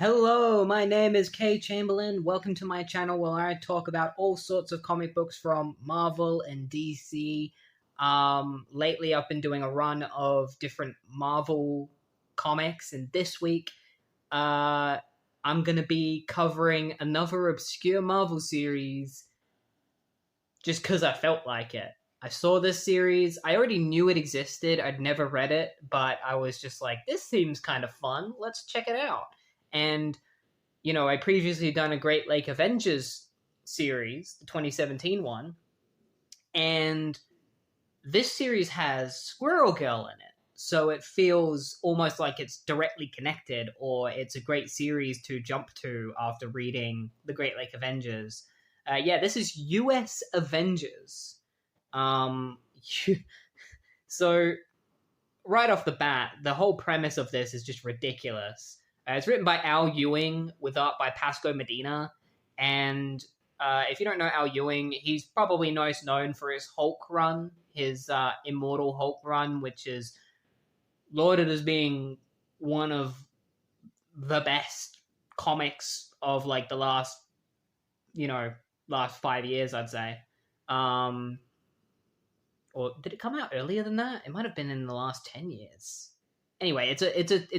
Hello, my name is Kay Chamberlain. Welcome to my channel where I talk about all sorts of comic books from Marvel and DC. Lately I've been doing a run of different Marvel comics, and this week I'm going to be covering another obscure Marvel series just because I felt like it. I saw this series. I already knew it existed. I'd never read it, but I was just like, this seems kind of fun. Let's check it out. And, I previously done a Great Lake Avengers series, the 2017 one, and this series has Squirrel Girl in it. So it feels almost like it's directly connected, or it's a great series to jump to after reading the Great Lake Avengers. This is US Avengers. So right off the bat, the whole premise of this is just ridiculous. It's written by Al Ewing with art by Paco Medina. And if you don't know Al Ewing, he's probably most known for his Hulk run, his Immortal Hulk run, which is lauded as being one of the best comics of like the last 5 years, I'd say. Or did it come out earlier than that? It might have been in the last 10 years. Anyway, it's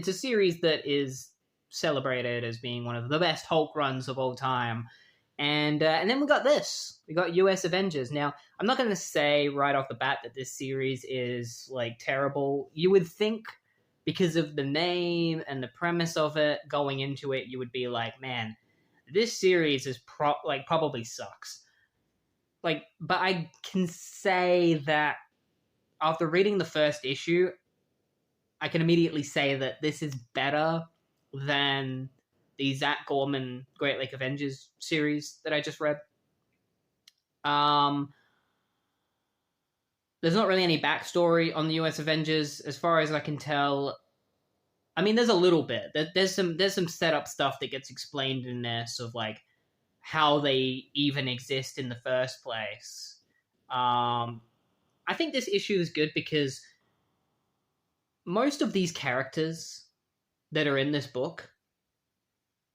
a series that is celebrated as being one of the best Hulk runs of all time. And then we got this. We got US Avengers. Now, I'm not going to say right off the bat that this series is like terrible. You would think because of the name and the premise of it going into it, you would be like, man, this series is probably sucks. But I can say that after reading the first issue, I can immediately say that this is better than the Zach Gorman Great Lake Avengers series that I just read. There's not really any backstory on the US Avengers, as far as I can tell. I mean, there's a little bit. There's some setup stuff that gets explained in this of like how they even exist in the first place. I think this issue is good because most of these characters that are in this book,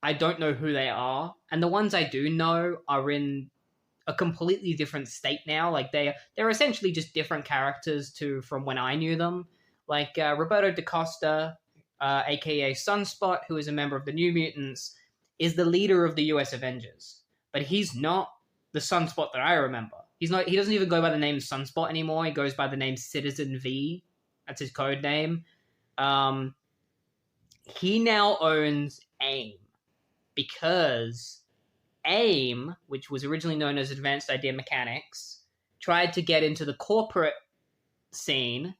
I don't know who they are, and the ones I do know are in a completely different state now. Like they're essentially just different characters from when I knew them. Like Roberto DaCosta, aka Sunspot, who is a member of the New Mutants, is the leader of the US Avengers, but he's not the Sunspot that I remember. He doesn't even go by the name Sunspot anymore. He goes by the name Citizen V. That's his code name. He now owns AIM, because AIM, which was originally known as Advanced Idea Mechanics, tried to get into the corporate scene,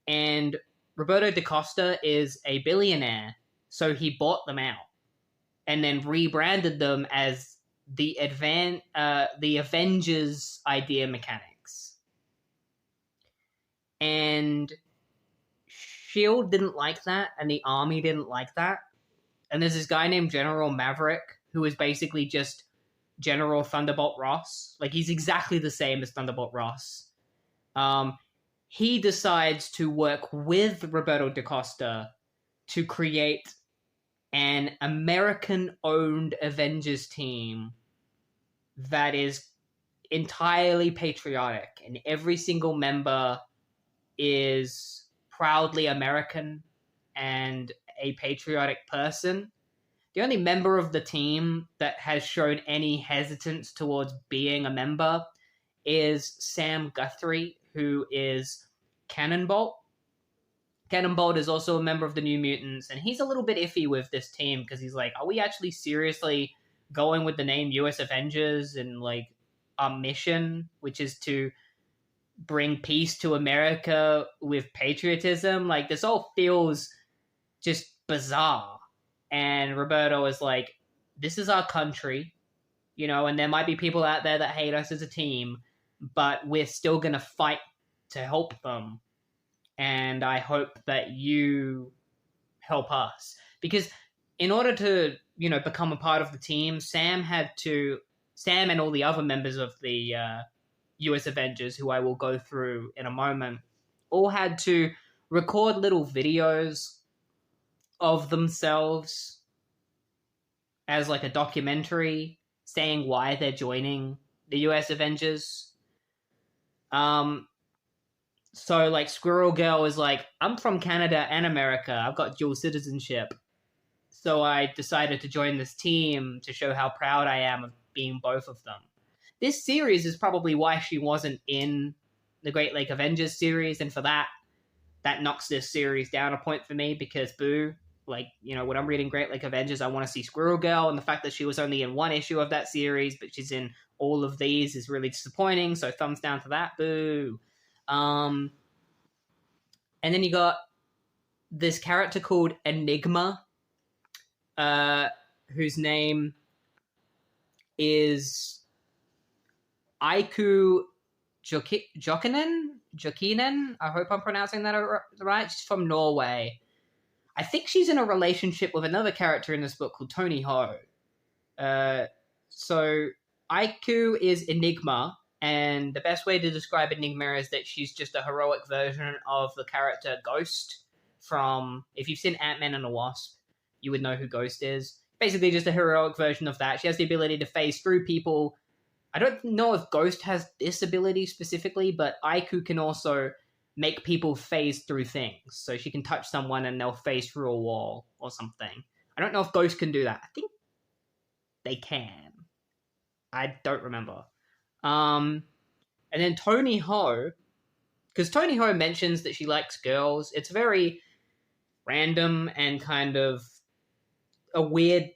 and Roberto DaCosta is a billionaire, so he bought them out and then rebranded them as the Avengers Idea Mechanics. And S.H.I.E.L.D. didn't like that, and the Army didn't like that. And there's this guy named General Maverick, who is basically just General Thunderbolt Ross. Like, he's exactly the same as Thunderbolt Ross. He decides to work with Roberto DaCosta to create an American-owned Avengers team that is entirely patriotic, and every single member is proudly American and a patriotic person. The only member of the team that has shown any hesitance towards being a member is Sam Guthrie, who is Cannonbolt. Cannonbolt is also a member of the New Mutants, and he's a little bit iffy with this team because he's like, are we actually seriously going with the name US Avengers and like our mission, which is to bring peace to America with patriotism? Like, this all feels just bizarre. And Roberto is like, this is our country, and there might be people out there that hate us as a team, but we're still going to fight to help them. And I hope that you help us. Because in order to, become a part of the team, Sam and all the other members of the US Avengers, who I will go through in a moment, all had to record little videos of themselves as like a documentary saying why they're joining the US Avengers. So like Squirrel Girl is like, I'm from Canada and America. I've got dual citizenship. So I decided to join this team to show how proud I am of being both of them. This series is probably why she wasn't in the Great Lake Avengers series, and for that knocks this series down a point for me, because boo, like, you know, when I'm reading Great Lake Avengers, I want to see Squirrel Girl, and the fact that she was only in one issue of that series, but she's in all of these is really disappointing, so thumbs down to that, boo. And then you got this character called Enigma, whose name is Aiku Jokinen. I hope I'm pronouncing that right. She's from Norway. I think she's in a relationship with another character in this book called Tony Ho. So Aiku is Enigma, and the best way to describe Enigma is that she's just a heroic version of the character Ghost from, if you've seen Ant-Man and the Wasp, you would know who Ghost is. Basically just a heroic version of that. She has the ability to phase through people. I don't know if Ghost has this ability specifically, but Aiku can also make people phase through things. So she can touch someone and they'll phase through a wall or something. I don't know if Ghost can do that. I think they can. I don't remember. And then Tony Ho, because Tony Ho mentions that she likes girls. It's very random and kind of a weird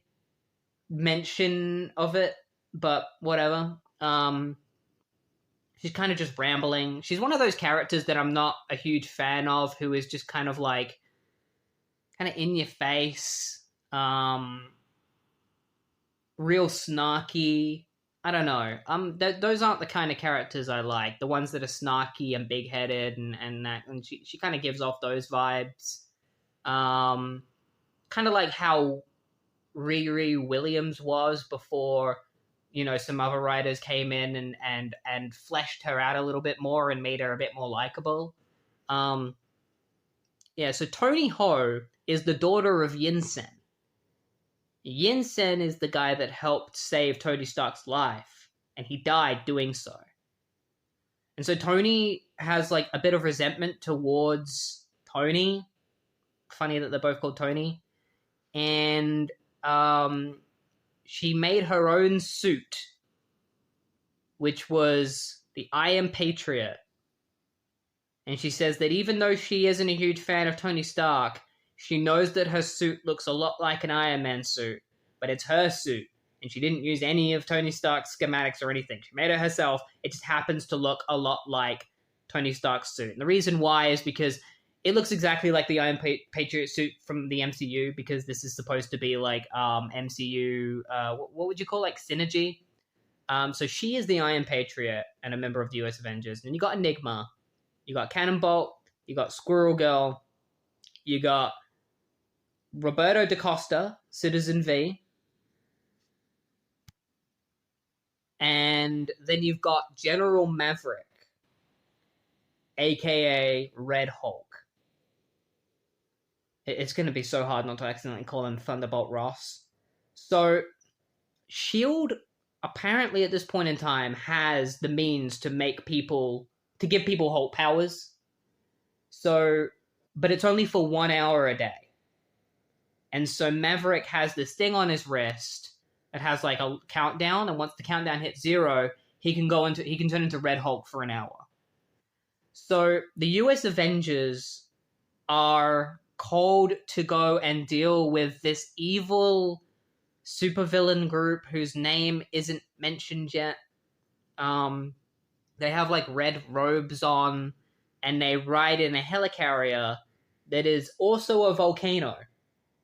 mention of it, but whatever. She's kind of just rambling. She's one of those characters that I'm not a huge fan of, who is just kind of like, kind of in your face, real snarky. I don't know. Those aren't the kind of characters I like. The ones that are snarky and big-headed and that. And she kind of gives off those vibes. Kind of like how Riri Williams was before, you know, some other writers came in and fleshed her out a little bit more and made her a bit more likable. Yeah, so Tony Ho is the daughter of Yinsen. Yinsen is the guy that helped save Tony Stark's life, and he died doing so. And so Tony has like a bit of resentment towards Tony. Funny that they're both called Tony. And she made her own suit, which was the I Am Patriot. And she says that even though she isn't a huge fan of Tony Stark, she knows that her suit looks a lot like an Iron Man suit, but it's her suit. And she didn't use any of Tony Stark's schematics or anything. She made it herself. It just happens to look a lot like Tony Stark's suit. And the reason why is because it looks exactly like the Iron Patriot suit from the MCU, because this is supposed to be like MCU, what would you call, like, synergy? So she is the Iron Patriot and a member of the US Avengers. And you got Enigma, you got Cannonbolt, you got Squirrel Girl, you got Roberto da Costa, Citizen V, and then you've got General Maverick, aka Red Hulk. It's going to be so hard not to accidentally call him Thunderbolt Ross. So S.H.I.E.L.D. apparently at this point in time has the means to give people Hulk powers. So, but it's only for 1 hour a day. And so Maverick has this thing on his wrist that has like a countdown, and once the countdown hits 0, he can turn into Red Hulk for an hour. So the US Avengers are called to go and deal with this evil supervillain group whose name isn't mentioned yet. They have like red robes on, and they ride in a helicarrier that is also a volcano.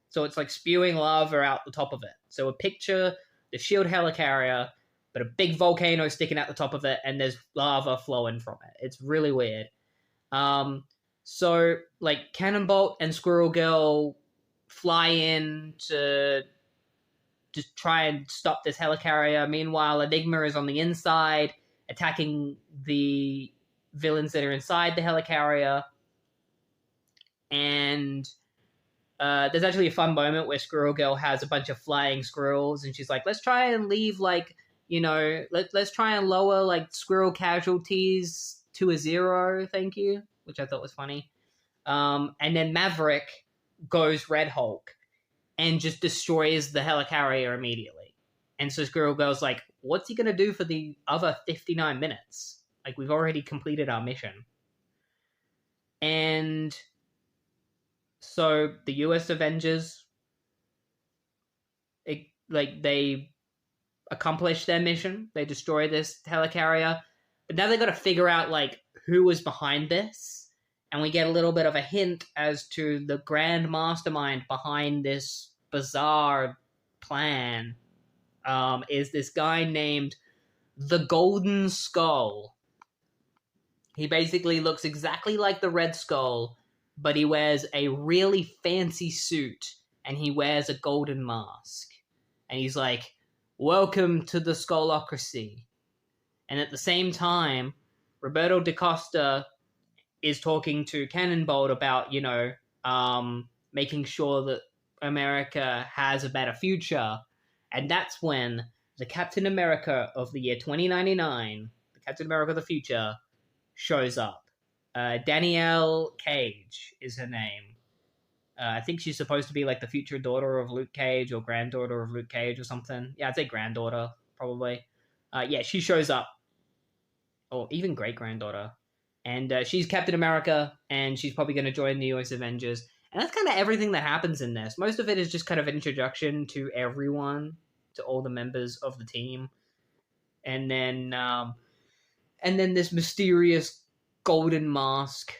So it's like spewing lava out the top of it. So a picture the S.H.I.E.L.D. helicarrier, but a big volcano sticking out the top of it, and there's lava flowing from it. It's really weird. So like Cannonbolt and Squirrel Girl fly in to just try and stop this helicarrier. Meanwhile, Enigma is on the inside, attacking the villains that are inside the helicarrier. And there's actually a fun moment where Squirrel Girl has a bunch of flying squirrels, and she's like, let's try and leave, like, let's try and lower, like, squirrel casualties to a 0, thank you, which I thought was funny. And then Maverick goes Red Hulk and just destroys the helicarrier immediately. And so Squirrel Girl's like, what's he gonna do for the other 59 minutes? Like, we've already completed our mission. And so the US Avengers, they accomplish their mission. They destroy this helicarrier. But now they got to figure out, like, who was behind this. And we get a little bit of a hint as to the grand mastermind behind this bizarre plan. Is this guy named the Golden Skull. He basically looks exactly like the Red Skull, but he wears a really fancy suit, and he wears a golden mask. And he's like, welcome to the Skullocracy. And at the same time, Roberto DaCosta is talking to Cannonbolt about, making sure that America has a better future. And that's when the Captain America of the year 2099, the Captain America of the future, shows up. Danielle Cage is her name. I think she's supposed to be like the future daughter of Luke Cage or granddaughter of Luke Cage or something. Yeah, I'd say granddaughter, probably. She shows up. Or even great-granddaughter. And she's Captain America, and she's probably going to join the US Avengers. And that's kind of everything that happens in this. Most of it is just kind of an introduction to everyone, to all the members of the team. And then this mysterious golden mask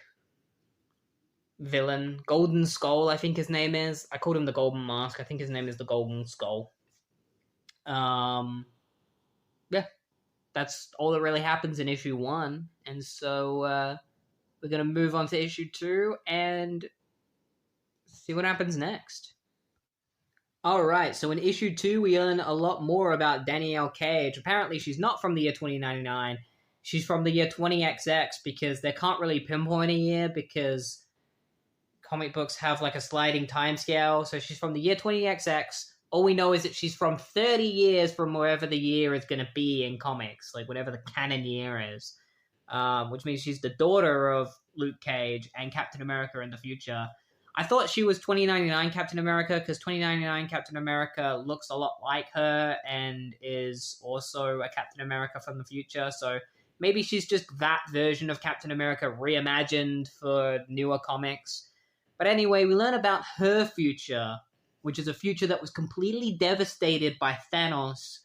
villain, Golden Skull, I think his name is. I called him the Golden Mask. I think his name is the Golden Skull. That's all that really happens in issue 1. And so we're going to move on to issue 2 and see what happens next. Alright, so in issue 2, we learn a lot more about Danielle Cage. Apparently, she's not from the year 2099. She's from the year 20XX, because they can't really pinpoint a year, because comic books have like a sliding timescale. So she's from the year 20XX. All we know is that she's from 30 years from wherever the year is going to be in comics, like whatever the canon year is, which means she's the daughter of Luke Cage and Captain America in the future. I thought she was 2099 Captain America, because 2099 Captain America looks a lot like her and is also a Captain America from the future, so maybe she's just that version of Captain America reimagined for newer comics. But anyway, we learn about her future, which is a future that was completely devastated by Thanos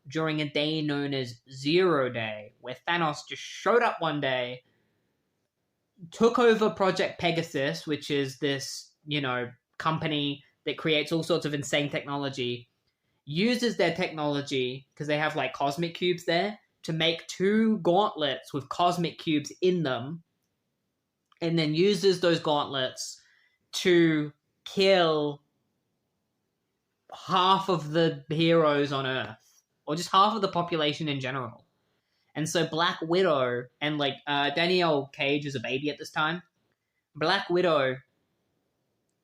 during a day known as Zero Day, where Thanos just showed up one day, took over Project Pegasus, which is this, company that creates all sorts of insane technology, uses their technology, because they have, like, cosmic cubes there, to make 2 gauntlets with cosmic cubes in them, and then uses those gauntlets to kill half of the heroes on Earth, or just half of the population in general. And so Black Widow, and Danielle Cage is a baby at this time, Black Widow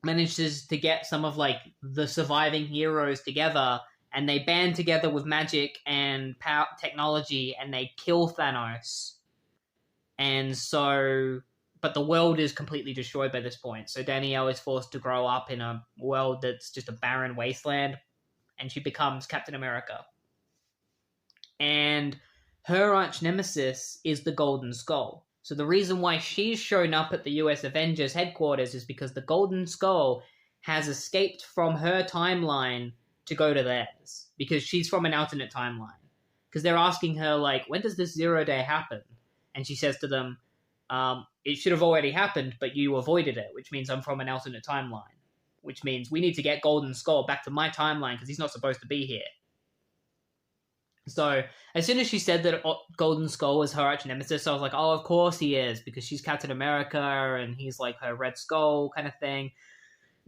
manages to get some of the surviving heroes together, and they band together with magic and power technology, and they kill Thanos. And so, but the world is completely destroyed by this point. So Danielle is forced to grow up in a world that's just a barren wasteland, and she becomes Captain America. And her arch nemesis is the Golden Skull. So the reason why she's shown up at the US Avengers headquarters is because the Golden Skull has escaped from her timeline to go to theirs, because she's from an alternate timeline. Because they're asking her, when does this 0 day happen? And she says to them, it should have already happened, but you avoided it, which means I'm from an alternate timeline. Which means we need to get Golden Skull back to my timeline, because he's not supposed to be here. So, as soon as she said that Golden Skull was her arch nemesis, I was like, oh, of course he is, because she's Captain America, and he's her Red Skull kind of thing.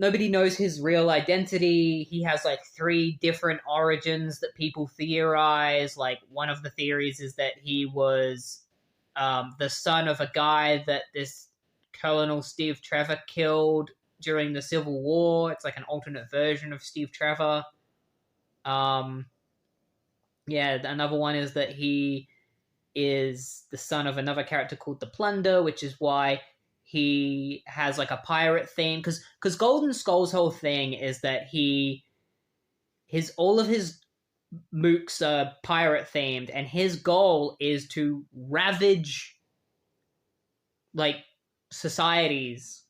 Nobody knows his real identity. He has 3 different origins that people theorize. One of the theories is that he was the son of a guy that this Colonel Steve Trevor killed during the Civil War. It's like an alternate version of Steve Trevor. Yeah, another one is that he is the son of another character called the Plunder, which is why he has like a pirate theme. Because Golden Skull's whole thing is that all of his mooks are pirate themed, and his goal is to ravage like societies,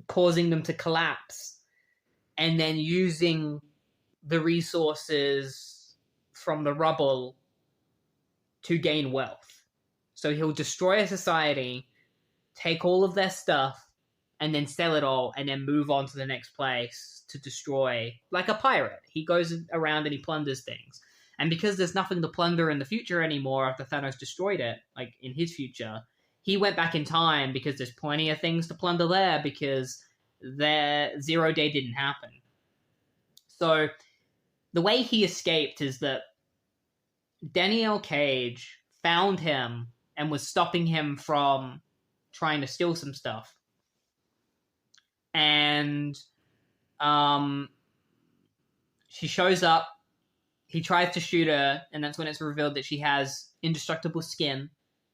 causing them to collapse, and then using the resources from the rubble to gain wealth. So he'll destroy a society, take all of their stuff, and then sell it all, and then move on to the next place to destroy, like a pirate. He goes around and he plunders things. And because there's nothing to plunder in the future anymore after Thanos destroyed it, like in his future, he went back in time because there's plenty of things to plunder there because their 0 Day didn't happen. So the way he escaped is that Danielle Cage found him and was stopping him from trying to steal some stuff. And she shows up. He tries to shoot her, and that's when it's revealed that she has indestructible skin,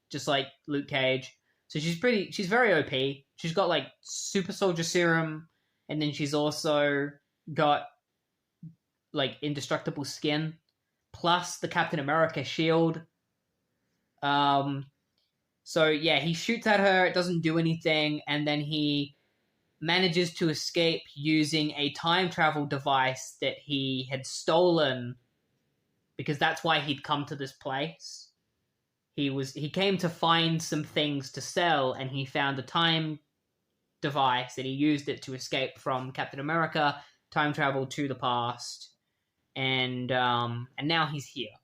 just like Luke Cage. So she's very OP. She's got like super soldier serum, and then she's also got like indestructible skin, plus the Captain America shield. So yeah, he shoots at her, it doesn't do anything, and then he manages to escape using a time travel device that he had stolen, because that's why he'd come to this place. He came to find some things to sell, and he found a time device, and he used it to escape from Captain America, time travel to the past, and now he's here.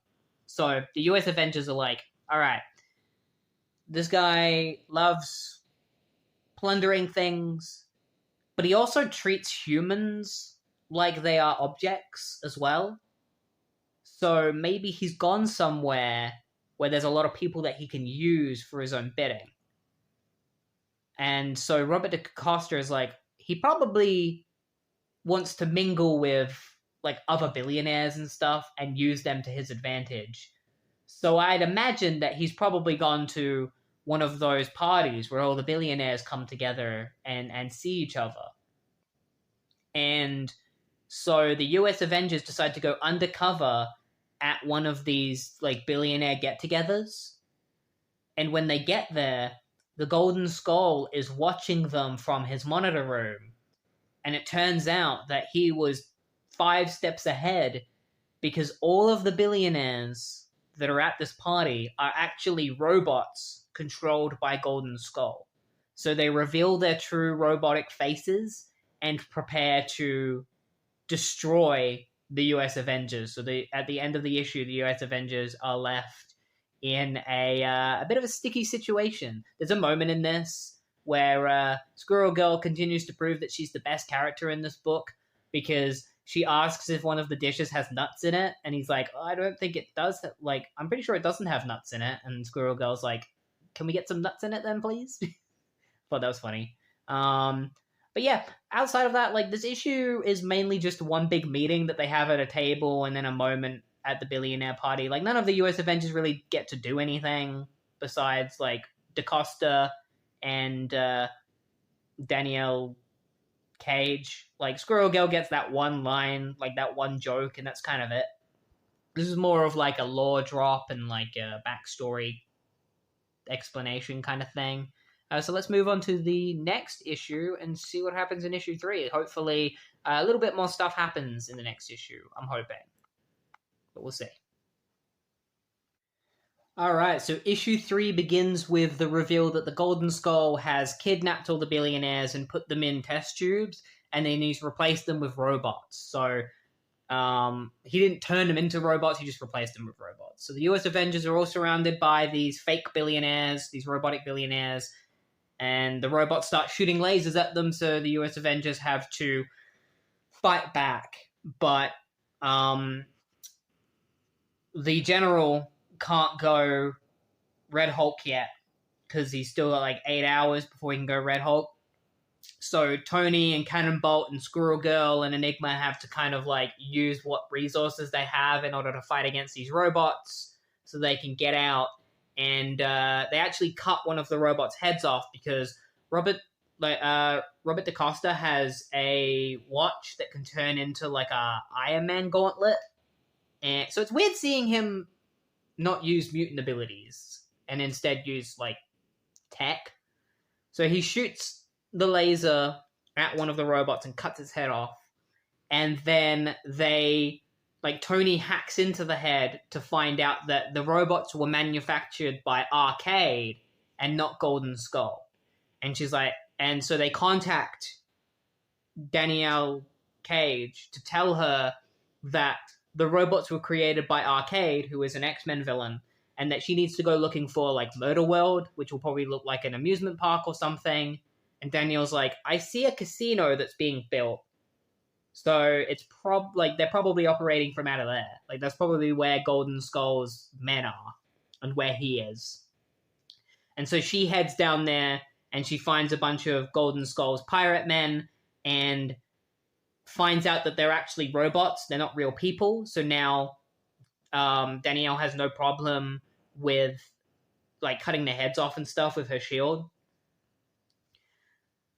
So the US Avengers are like, all right, this guy loves plundering things, but he also treats humans like they are objects as well. So maybe he's gone somewhere where there's a lot of people that he can use for his own bidding. And so Robert DeCosta is like, he probably wants to mingle with like other billionaires and stuff and use them to his advantage. So I'd imagine that he's probably gone to one of those parties where all the billionaires come together and see each other. And so the US Avengers decide to go undercover at one of these like billionaire get-togethers. And when they get there, the Golden Skull is watching them from his monitor room. And it turns out that he was 5 steps ahead, because all of the billionaires that are at this party are actually robots controlled by Golden Skull. So they reveal their true robotic faces and prepare to destroy the US Avengers. So at the end of the issue, the US Avengers are left in a bit of a sticky situation. There's a moment in this where Squirrel Girl continues to prove that she's the best character in this book, because she asks if one of the dishes has nuts in it, and he's like, oh, I don't think it does. Like, I'm pretty sure it doesn't have nuts in it. And Squirrel Girl's like, can we get some nuts in it then, please? Thought that was funny. But yeah, outside of that, like, this issue is mainly just one big meeting that they have at a table and then a moment at the billionaire party. Like, none of the US Avengers really get to do anything besides, like, DaCosta and Danielle Cage. Like, Squirrel Girl gets that one line, like that one joke, and that's kind of it. This is more of like a lore drop and like a backstory explanation kind of thing. So let's move on to the next issue and see what happens in issue 3. Hopefully a little bit more stuff happens in the next issue, I'm hoping. But we'll see. Alright, so issue 3 begins with the reveal that the Golden Skull has kidnapped all the billionaires and put them in test tubes, and then he's replaced them with robots. So he didn't turn them into robots, he just replaced them with robots. So the US Avengers are all surrounded by these fake billionaires, these robotic billionaires, and the robots start shooting lasers at them, so the US Avengers have to fight back. But the General can't go Red Hulk yet, because he's still got like 8 hours before he can go Red Hulk. So Tony and Cannonbolt and Squirrel Girl and Enigma have to kind of like use what resources they have in order to fight against these robots so they can get out. And they actually cut one of the robots' heads off because Robert DaCosta has a watch that can turn into like a Iron Man gauntlet. And so it's weird seeing him not use mutant abilities and instead use like tech. So he shoots the laser at one of the robots and cuts its head off. And then Tony hacks into the head to find out that the robots were manufactured by Arcade and not Golden Skull. And she's like, and so they contact Danielle Cage to tell her that the robots were created by Arcade, who is an X-Men villain, and that she needs to go looking for like Murder World, which will probably look like an amusement park or something. And Danielle's like, I see a casino that's being built. So it's they're probably operating from out of there. Like that's probably where Golden Skull's men are and where he is. And so she heads down there and she finds a bunch of Golden Skull's pirate men and finds out that they're actually robots. They're not real people. So now Danielle has no problem with like cutting their heads off and stuff with her shield.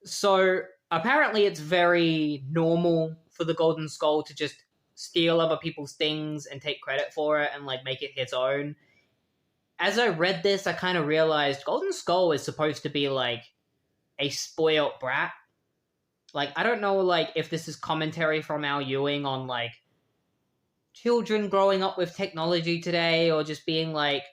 So apparently it's very normal for the Golden Skull to just steal other people's things and take credit for it and like make it his own. As I read this, I kind of realized Golden Skull is supposed to be like a spoiled brat. Like, I don't know, like, if this is commentary from Al Ewing on, like, children growing up with technology today or just being, like,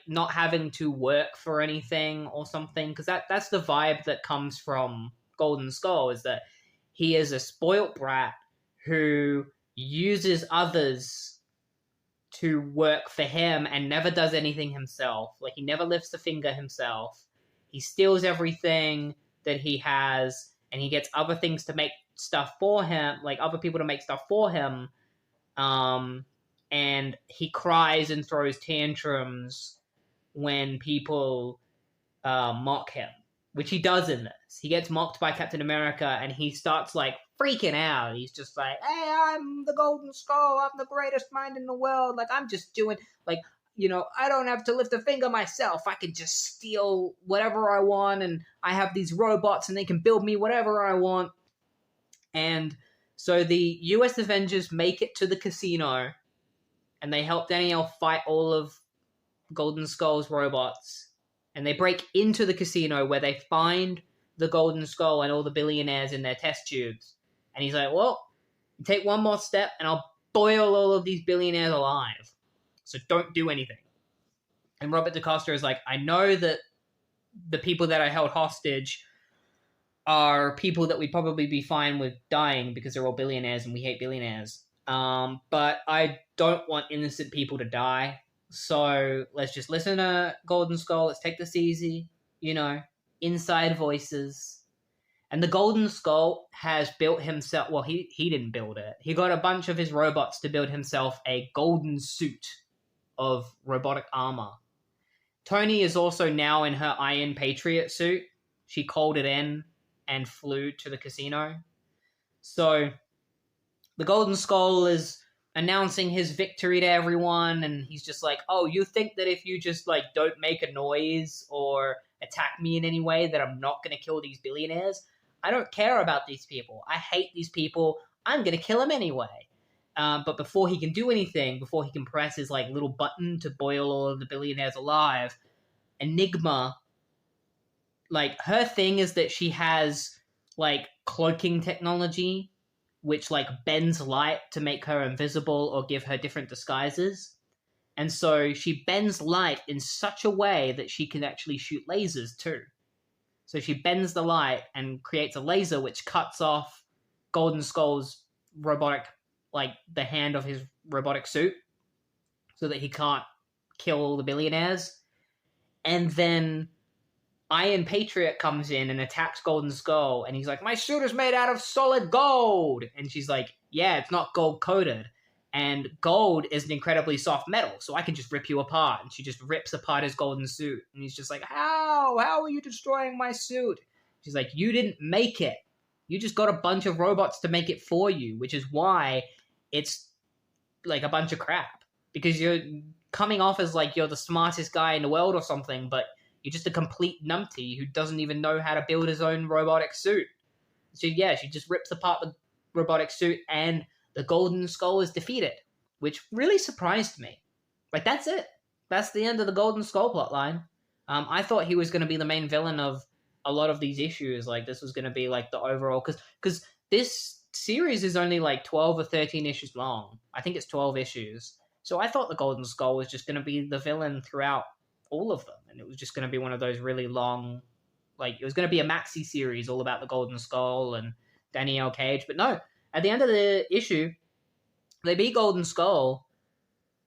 not having to work for anything or something. Because that's the vibe that comes from Golden Skull, is that he is a spoiled brat who uses others to work for him and never does anything himself. Like, he never lifts a finger himself. He steals everything that he has, and he gets other things to make stuff for him, like other people to make stuff for him, and he cries and throws tantrums when people mock him, which he does in this. He gets mocked by Captain America, and he starts, like, freaking out. He's just like, hey, I'm the Golden Skull, I'm the greatest mind in the world, like, I'm just doing, like, you know, I don't have to lift a finger myself. I can just steal whatever I want, and I have these robots, and they can build me whatever I want. And so the US Avengers make it to the casino, and they help Danielle fight all of Golden Skull's robots. And they break into the casino where they find the Golden Skull and all the billionaires in their test tubes. And he's like, well, take one more step, and I'll boil all of these billionaires alive. So don't do anything. And Robert DaCosta is like, I know that the people that I held hostage are people that we'd probably be fine with dying because they're all billionaires and we hate billionaires. But I don't want innocent people to die. So let's just listen to Golden Skull. Let's take this easy. You know, inside voices. And the Golden Skull has built himself... Well, he didn't build it. He got a bunch of his robots to build himself a golden suit of robotic armor. Tony is also now in her Iron Patriot suit. She called it in and flew to the casino. So the Golden Skull is announcing his victory to everyone, and he's just like, oh, you think that if you just, like, don't make a noise or attack me in any way that I'm not going to kill these billionaires? I don't care about these people. I hate these people. I'm going to kill them anyway. But before he can do anything, before he can press his, like, little button to boil all of the billionaires alive, Enigma, like, her thing is that she has, like, cloaking technology, which, like, bends light to make her invisible or give her different disguises. And so she bends light in such a way that she can actually shoot lasers, too. So she bends the light and creates a laser which cuts off Golden Skull's robotic, like, the hand of his robotic suit so that he can't kill all the billionaires. And then Iron Patriot comes in and attacks Golden Skull, and he's like, my suit is made out of solid gold! And she's like, yeah, it's not gold-coated. And gold is an incredibly soft metal, so I can just rip you apart. And she just rips apart his golden suit. And he's just like, how? How are you destroying my suit? She's like, you didn't make it. You just got a bunch of robots to make it for you, which is why it's like a bunch of crap. Because you're coming off as like you're the smartest guy in the world or something, but you're just a complete numpty who doesn't even know how to build his own robotic suit. So yeah, she just rips apart the robotic suit and the Golden Skull is defeated, which really surprised me. Like, that's it. That's the end of the Golden Skull plotline. I thought he was going to be the main villain of a lot of these issues. Like, this was going to be like the overall, because this series is only like 12 or 13 issues long. I think it's 12 issues. So I thought the Golden Skull was just going to be the villain throughout all of them, and it was just going to be one of those really long, like, it was going to be a maxi series all about the Golden Skull and Danielle Cage. But no, at the end of the issue, they beat Golden Skull,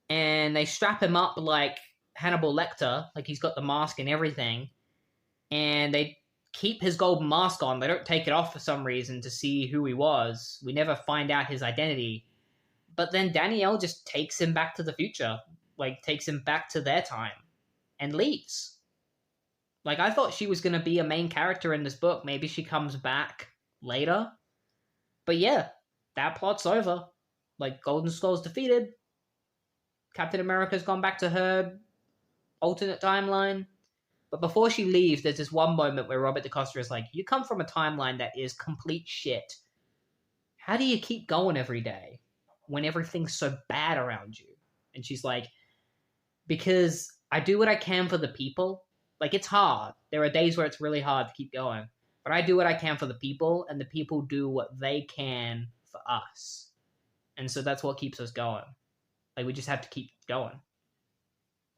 and they strap him up like Hannibal Lecter, like he's got the mask and everything, and they keep his golden mask on. They don't take it off for some reason to see who he was. We never find out his identity. But then Danielle just takes him back to the future, like takes him back to their time, and leaves. Like, I thought she was going to be a main character in this book. Maybe she comes back later. But yeah, that plot's over. Like, Golden Skull's defeated. Captain America's gone back to her alternate timeline. But before she leaves, there's this one moment where Robert DaCosta is like, you come from a timeline that is complete shit. How do you keep going every day when everything's so bad around you? And she's like, because I do what I can for the people. Like, it's hard. There are days where it's really hard to keep going. But I do what I can for the people, and the people do what they can for us. And so that's what keeps us going. Like, we just have to keep going.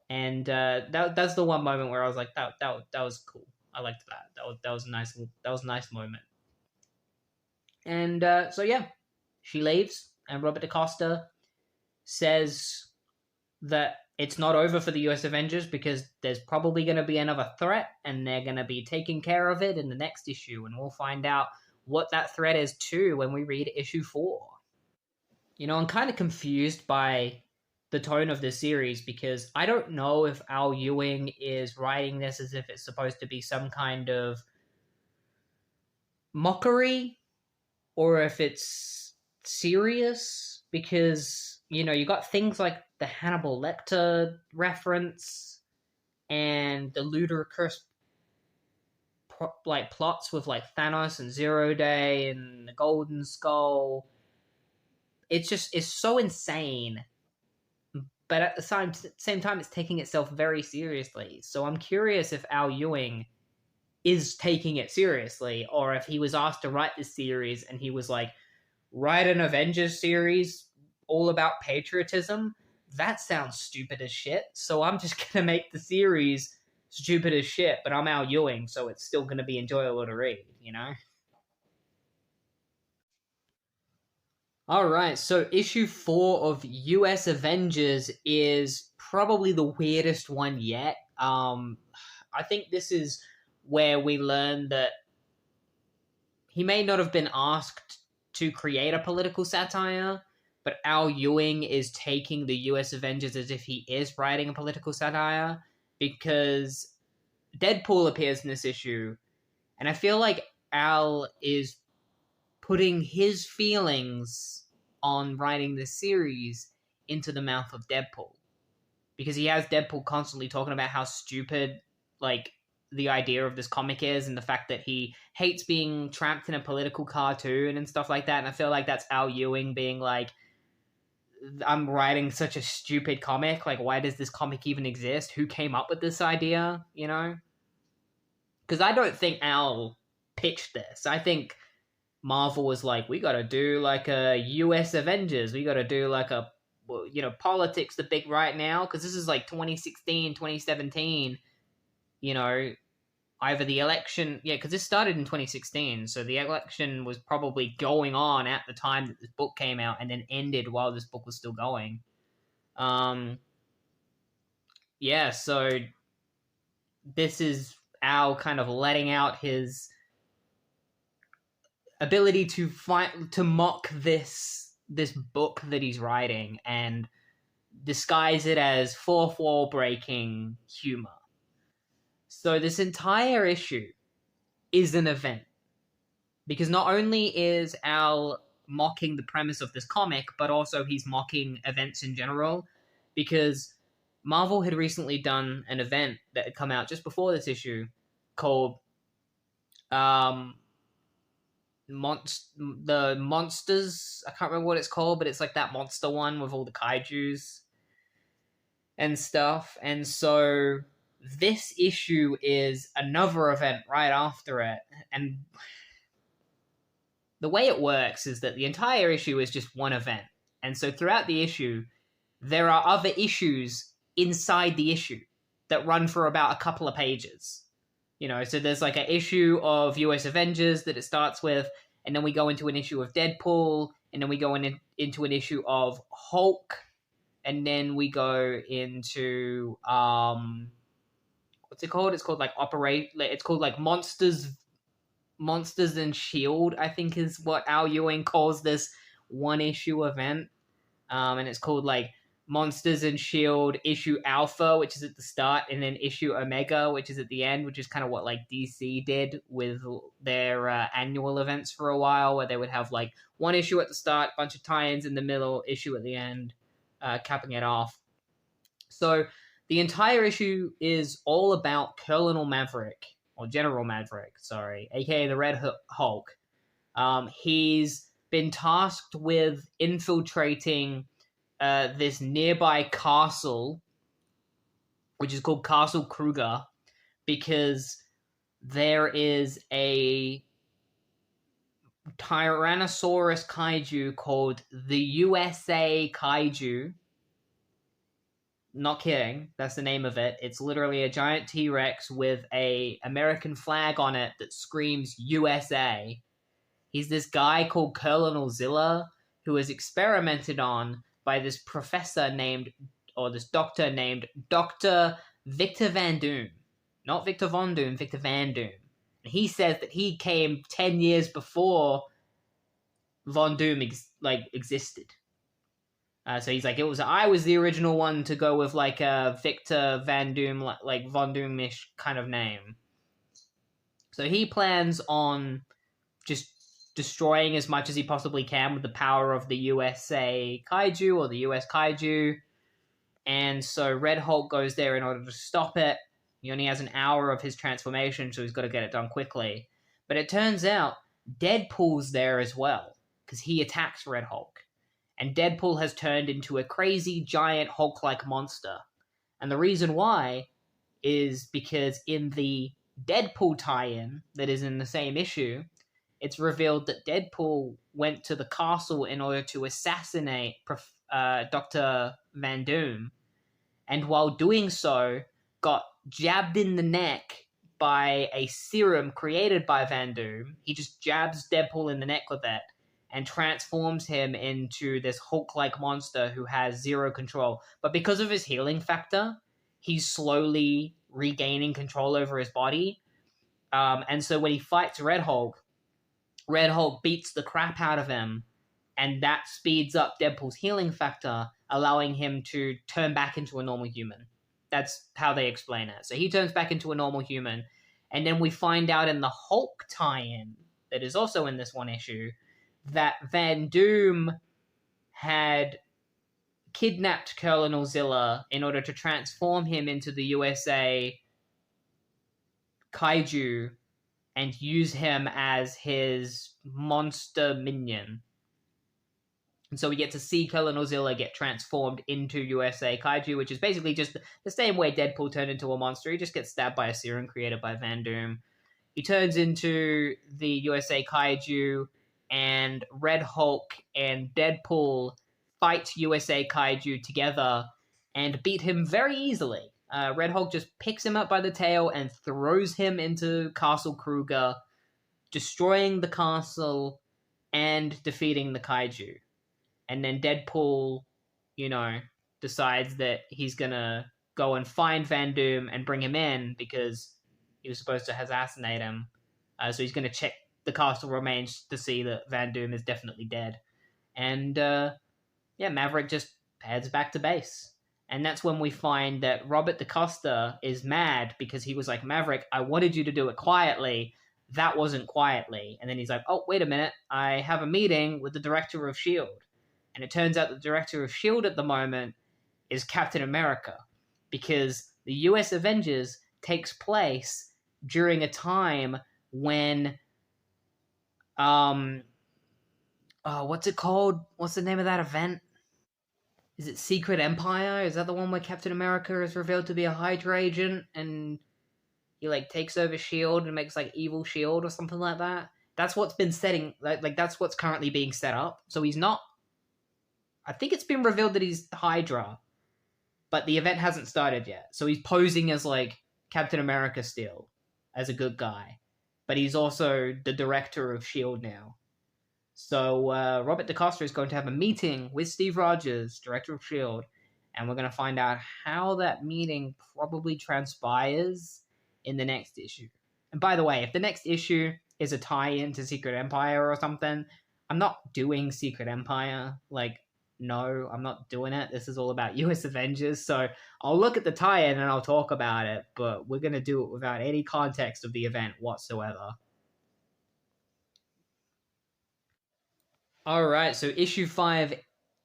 And that's the one moment where I was like, that was cool. I liked that. That was a nice moment. And so yeah, she leaves, and Robert DaCosta says that it's not over for the US Avengers because there's probably going to be another threat, and they're going to be taking care of it in the next issue, and we'll find out what that threat is too when we read issue 4. You know, I'm kind of confused by the tone of this series because I don't know if Al Ewing is writing this as if it's supposed to be some kind of mockery or if it's serious, because, you know, you got things like the Hannibal Lecter reference and the ludicrous plots with like Thanos and Zero Day and the Golden Skull. It's so insane, but at the same time, it's taking itself very seriously. So I'm curious if Al Ewing is taking it seriously, or if he was asked to write this series and he was like, write an Avengers series all about patriotism. That sounds stupid as shit. So I'm just going to make the series stupid as shit, but I'm Al Ewing, so it's still going to be enjoyable to read, you know? All right, so issue 4 of US Avengers is probably the weirdest one yet. I think this is where we learn that he may not have been asked to create a political satire, but Al Ewing is taking the US Avengers as if he is writing a political satire, because Deadpool appears in this issue, and I feel like Al is putting his feelings on writing this series into the mouth of Deadpool, because he has Deadpool constantly talking about how stupid, like, the idea of this comic is, and the fact that he hates being trapped in a political cartoon and stuff like that. And I feel like that's Al Ewing being like, I'm writing such a stupid comic, like, why does this comic even exist? Who came up with this idea, you know? Because I don't think Al pitched this. I think Marvel was like, we gotta do like a US Avengers. We gotta do like a, you know, politics the big right now. Because this is like 2016, 2017, you know, either the election. Yeah, because this started in 2016. So the election was probably going on at the time that this book came out and then ended while this book was still going. Yeah, so this is Al kind of letting out his ability to mock this book that he's writing and disguise it as fourth wall breaking humor. So this entire issue is an event. Because not only is Al mocking the premise of this comic, but also he's mocking events in general. Because Marvel had recently done an event that had come out just before this issue called the Monsters. I can't remember what it's called, but it's like that monster one with all the kaijus and stuff. And so this issue is another event right after it. And the way it works is that the entire issue is just one event. And so throughout the issue, there are other issues inside the issue that run for about a couple of pages. You know, so there's like an issue of US Avengers that it starts with, and then we go into an issue of Deadpool, and then we go into an issue of Hulk, and then we go into what's it called? It's called like it's called like Monsters and Shield, I think is what Al Ewing calls this one issue event. And it's called like Monsters and Shield issue Alpha, which is at the start, and then issue Omega, which is at the end, which is kind of what like DC did with their annual events for a while, where they would have like one issue at the start, bunch of tie-ins in the middle, issue at the end, capping it off. So the entire issue is all about Colonel Maverick, or General Maverick, sorry, aka the Red Hulk. He's been tasked with infiltrating this nearby castle, which is called Castle Kruger, because there is a Tyrannosaurus kaiju called the USA Kaiju. Not kidding, that's the name of it. It's literally a giant T-Rex with a American flag on it that screams USA. He's this guy called Colonel Zilla, who is experimented on by this professor named, or this doctor named Dr. Victor Van Doom. Not Victor Von Doom, Victor Van Doom. And he says that he came 10 years before Von Doom existed. So he's like, I was the original one to go with like a Victor Van Doom, like Von Doom-ish kind of name. So he plans on just destroying as much as he possibly can with the power of the USA Kaiju, or the US Kaiju. And so Red Hulk goes there in order to stop it. He only has an hour of his transformation, so he's got to get it done quickly. But it turns out Deadpool's there as well, because he attacks Red Hulk. And Deadpool has turned into a crazy, giant Hulk-like monster. And the reason why is because in the Deadpool tie-in that is in the same issue, it's revealed that Deadpool went to the castle in order to assassinate Dr. Van Doom. And while doing so, got jabbed in the neck by a serum created by Van Doom. He just jabs Deadpool in the neck with it, and transforms him into this Hulk-like monster who has zero control. But because of his healing factor, he's slowly regaining control over his body. And so when he fights Red Hulk beats the crap out of him, and that speeds up Deadpool's healing factor, allowing him to turn back into a normal human. That's how they explain it. So he turns back into a normal human, and then we find out in the Hulk tie-in that is also in this one issue that Van Doom had kidnapped Colonel Zilla in order to transform him into the USA Kaiju and use him as his monster minion. And so we get to see Colonel Zilla get transformed into USA Kaiju, which is basically just the same way Deadpool turned into a monster. He just gets stabbed by a serum created by Van Doom. He turns into the USA Kaiju, and Red Hulk and Deadpool fight USA Kaiju together and beat him very easily. Red Hulk just picks him up by the tail and throws him into Castle Kruger, destroying the castle and defeating the Kaiju. And then Deadpool, decides that he's gonna go and find Van Doom and bring him in because he was supposed to assassinate him. So he's gonna check the castle remains to see that Van Doom is definitely dead. And, Maverick just heads back to base. And that's when we find that Robert DaCosta is mad because he was like, Maverick, I wanted you to do it quietly, that wasn't quietly. And then he's like, oh, wait a minute, I have a meeting with the director of S.H.I.E.L.D. And it turns out the director of S.H.I.E.L.D. at the moment is Captain America, because the US Avengers takes place during a time when what's it called? What's the name of that event? Is it Secret Empire? Is that the one where Captain America is revealed to be a Hydra agent and he like takes over Shield and makes like evil Shield or something like that? That's what's been setting like that's what's currently being set up. So he's not. I think it's been revealed that he's Hydra, but the event hasn't started yet. So he's posing as like Captain America still, as a good guy, but he's also the director of Shield now. So Robert DaCosta is going to have a meeting with Steve Rogers, director of Shield, and we're going to find out how that meeting probably transpires in the next issue. And by the way, if the next issue is a tie-in to Secret Empire or something, I'm not doing Secret Empire. Like, no, I'm not doing it. This is all about US Avengers, so I'll look at the tie-in and I'll talk about it, but we're going to do it without any context of the event whatsoever. All right, so issue 5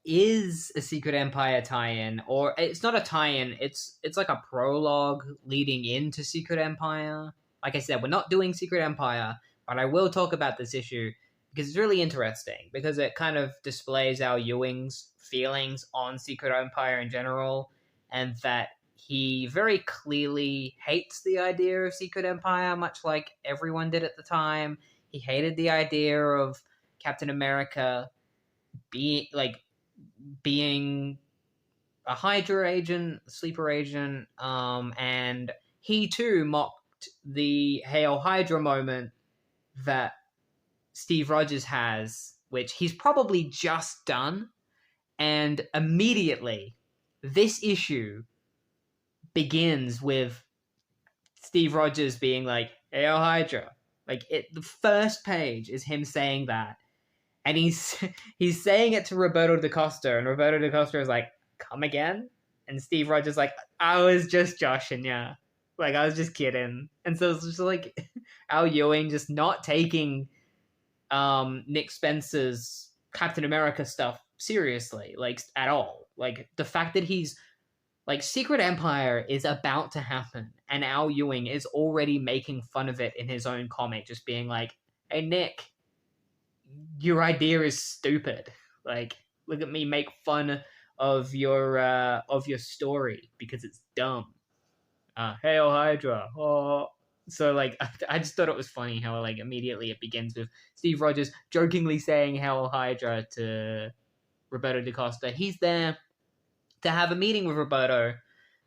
is a Secret Empire tie-in, or it's not a tie-in. It's like a prologue leading into Secret Empire. Like I said, we're not doing Secret Empire, but I will talk about this issue because it's really interesting, because it kind of displays our Ewing's feelings on Secret Empire in general, and that he very clearly hates the idea of Secret Empire, much like everyone did at the time. He hated the idea of Captain America being a Hydra agent, a sleeper agent, and he too mocked the Hail Hydra moment that Steve Rogers has, which he's probably just done, and immediately this issue begins with Steve Rogers being like, Hail Hydra. Like, the first page is him saying that. And he's saying it to Roberto DaCosta, and Roberto DaCosta is like, come again? And Steve Rogers like, I was just joshing ya. Like, I was just kidding. And so it's just like Al Ewing just not taking Nick Spencer's Captain America stuff seriously, like, at all. Like, the fact that he's like, Secret Empire is about to happen, and Al Ewing is already making fun of it in his own comic, just being like, hey, Nick, your idea is stupid. Like, look at me make fun of your story because it's dumb. Hail Hydra. Oh. So, like, I just thought it was funny how, like, immediately it begins with Steve Rogers jokingly saying Hail Hydra to Roberto DaCosta. He's there to have a meeting with Roberto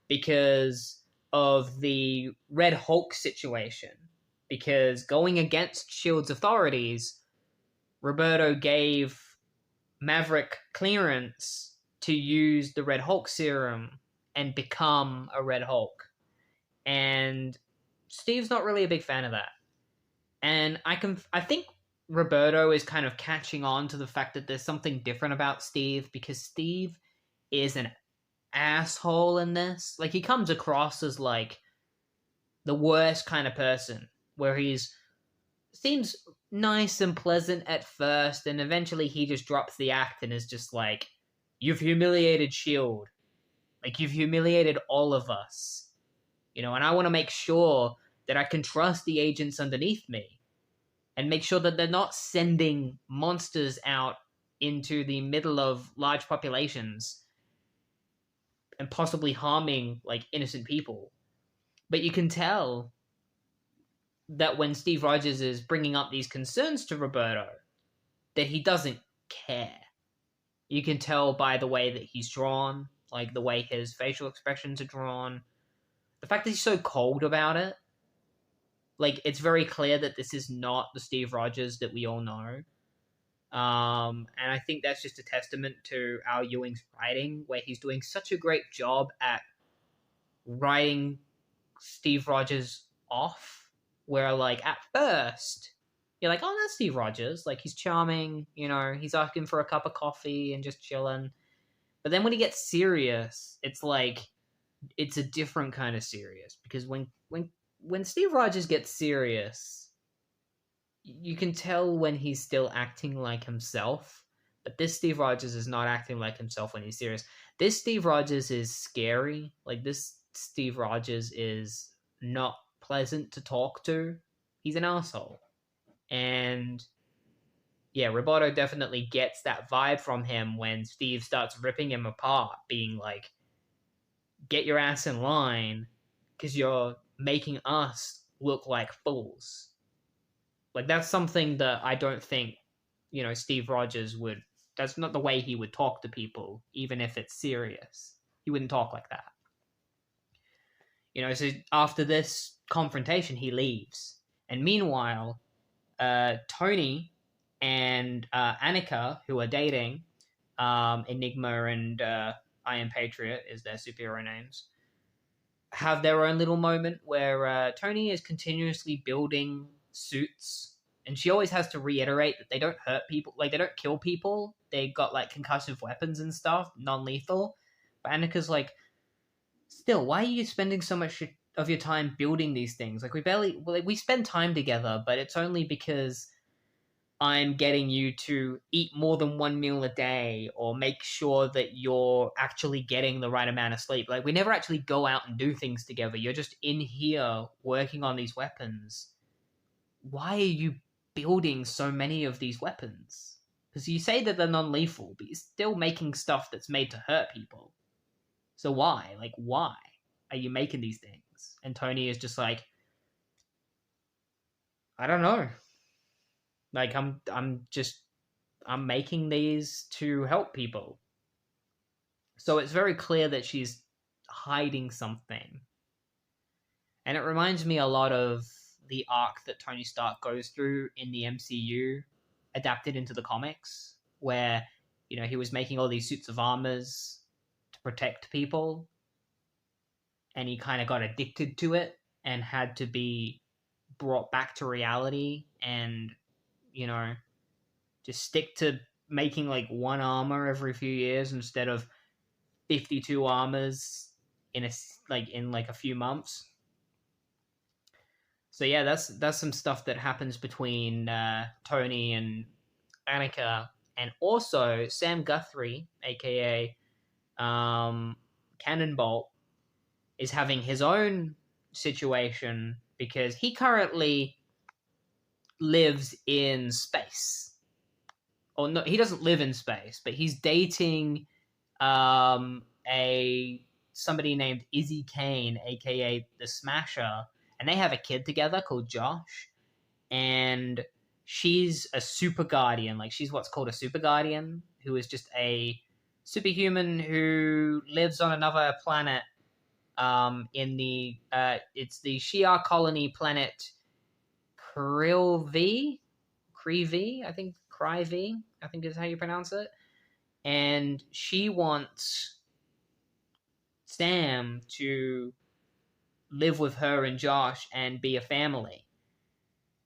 because of the Red Hulk situation. Because going against S.H.I.E.L.D's authorities, Roberto gave Maverick clearance to use the Red Hulk serum and become a Red Hulk. And Steve's not really a big fan of that. And I think Roberto is kind of catching on to the fact that there's something different about Steve, because Steve is an asshole in this. Like, he comes across as like the worst kind of person, where seems nice and pleasant at first, and eventually he just drops the act and is just like, you've humiliated S.H.I.E.L.D. Like, you've humiliated all of us. You know, and I want to make sure that I can trust the agents underneath me and make sure that they're not sending monsters out into the middle of large populations and possibly harming, like, innocent people. But you can tell that when Steve Rogers is bringing up these concerns to Roberto, that he doesn't care. You can tell by the way that he's drawn, like the way his facial expressions are drawn, the fact that he's so cold about it. Like, it's very clear that this is not the Steve Rogers that we all know. And I think that's just a testament to Al Ewing's writing, where he's doing such a great job at writing Steve Rogers off, where, like, at first you're like, oh, that's Steve Rogers, like, he's charming, you know, he's asking for a cup of coffee and just chilling. But then when he gets serious, it's like, it's a different kind of serious, because when Steve Rogers gets serious, you can tell when he's still acting like himself, but this Steve Rogers is not acting like himself when he's serious. This Steve Rogers is scary. Like, this Steve Rogers is not pleasant to talk to. He's an asshole. And yeah, Roboto definitely gets that vibe from him when Steve starts ripping him apart, being like, get your ass in line, because you're making us look like fools. Like, that's something that I don't think, Steve Rogers would. That's not the way he would talk to people, even if it's serious. He wouldn't talk like that. So after this confrontation, he leaves. And meanwhile, Tony and Annika, who are dating, Enigma and I Am Patriot is their superhero names, have their own little moment where Tony is continuously building suits, and she always has to reiterate that they don't hurt people, like they don't kill people. They got like concussive weapons and stuff, non-lethal. But Annika's like, still, why are you spending so much of your time building these things? Like, we spend time together, but it's only because I'm getting you to eat more than one meal a day, or make sure that you're actually getting the right amount of sleep. Like, we never actually go out and do things together. You're just in here working on these weapons. Why are you building so many of these weapons? Because you say that they're non-lethal, but you're still making stuff that's made to hurt people. So why? Like, why are you making these things? And Tony is just like, I don't know. Like, I'm making these to help people. So it's very clear that she's hiding something. And it reminds me a lot of the arc that Tony Stark goes through in the MCU, adapted into the comics, where, he was making all these suits of armors to protect people, and he kind of got addicted to it and had to be brought back to reality and, just stick to making like one armor every few years instead of 52 armors in a few months. So yeah, that's some stuff that happens between Tony and Annika, and also Sam Guthrie, aka Cannonbolt, is having his own situation because he currently lives in space. Or no, he doesn't live in space, but he's dating somebody named Izzy Kane, aka the Smasher, and they have a kid together called Josh. And she's a super guardian. Like, she's what's called a super guardian, who is just a superhuman who lives on another planet. It's the Shi'ar colony planet Krill V, I think Cry V, I think is how you pronounce it. And she wants Sam to live with her and Josh and be a family.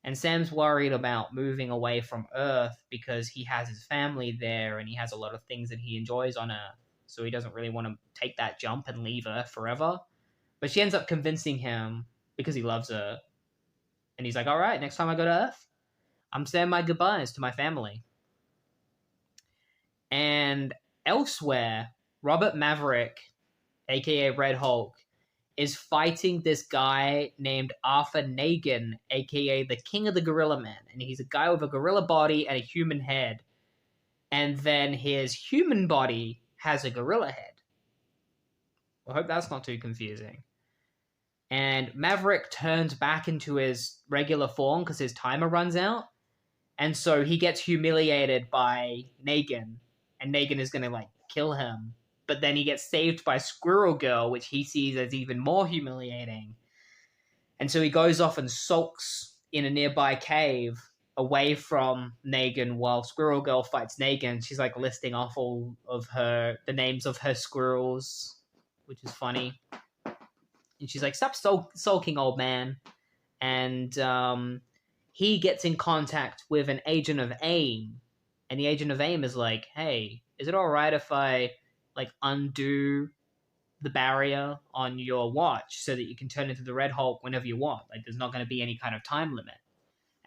And Sam's worried about moving away from Earth because he has his family there and he has a lot of things that he enjoys on Earth. So he doesn't really want to take that jump and leave Earth forever. But she ends up convincing him because he loves her. And he's like, all right, next time I go to Earth, I'm saying my goodbyes to my family. And elsewhere, Robert Maverick, aka Red Hulk, is fighting this guy named Arthur Nagin, aka the King of the Gorilla Men. And he's a guy with a gorilla body and a human head. And then his human body has a gorilla head. I hope that's not too confusing. And Maverick turns back into his regular form because his timer runs out. And so he gets humiliated by Negan. And Negan is going to, kill him. But then he gets saved by Squirrel Girl, which he sees as even more humiliating. And so he goes off and sulks in a nearby cave away from Negan while Squirrel Girl fights Negan. She's, listing off all of the names of her squirrels, which is funny. And she's like, stop sulking, old man. And he gets in contact with an agent of AIM. And the agent of AIM is like, hey, is it all right if I, undo the barrier on your watch so that you can turn into the Red Hulk whenever you want? There's not going to be any kind of time limit.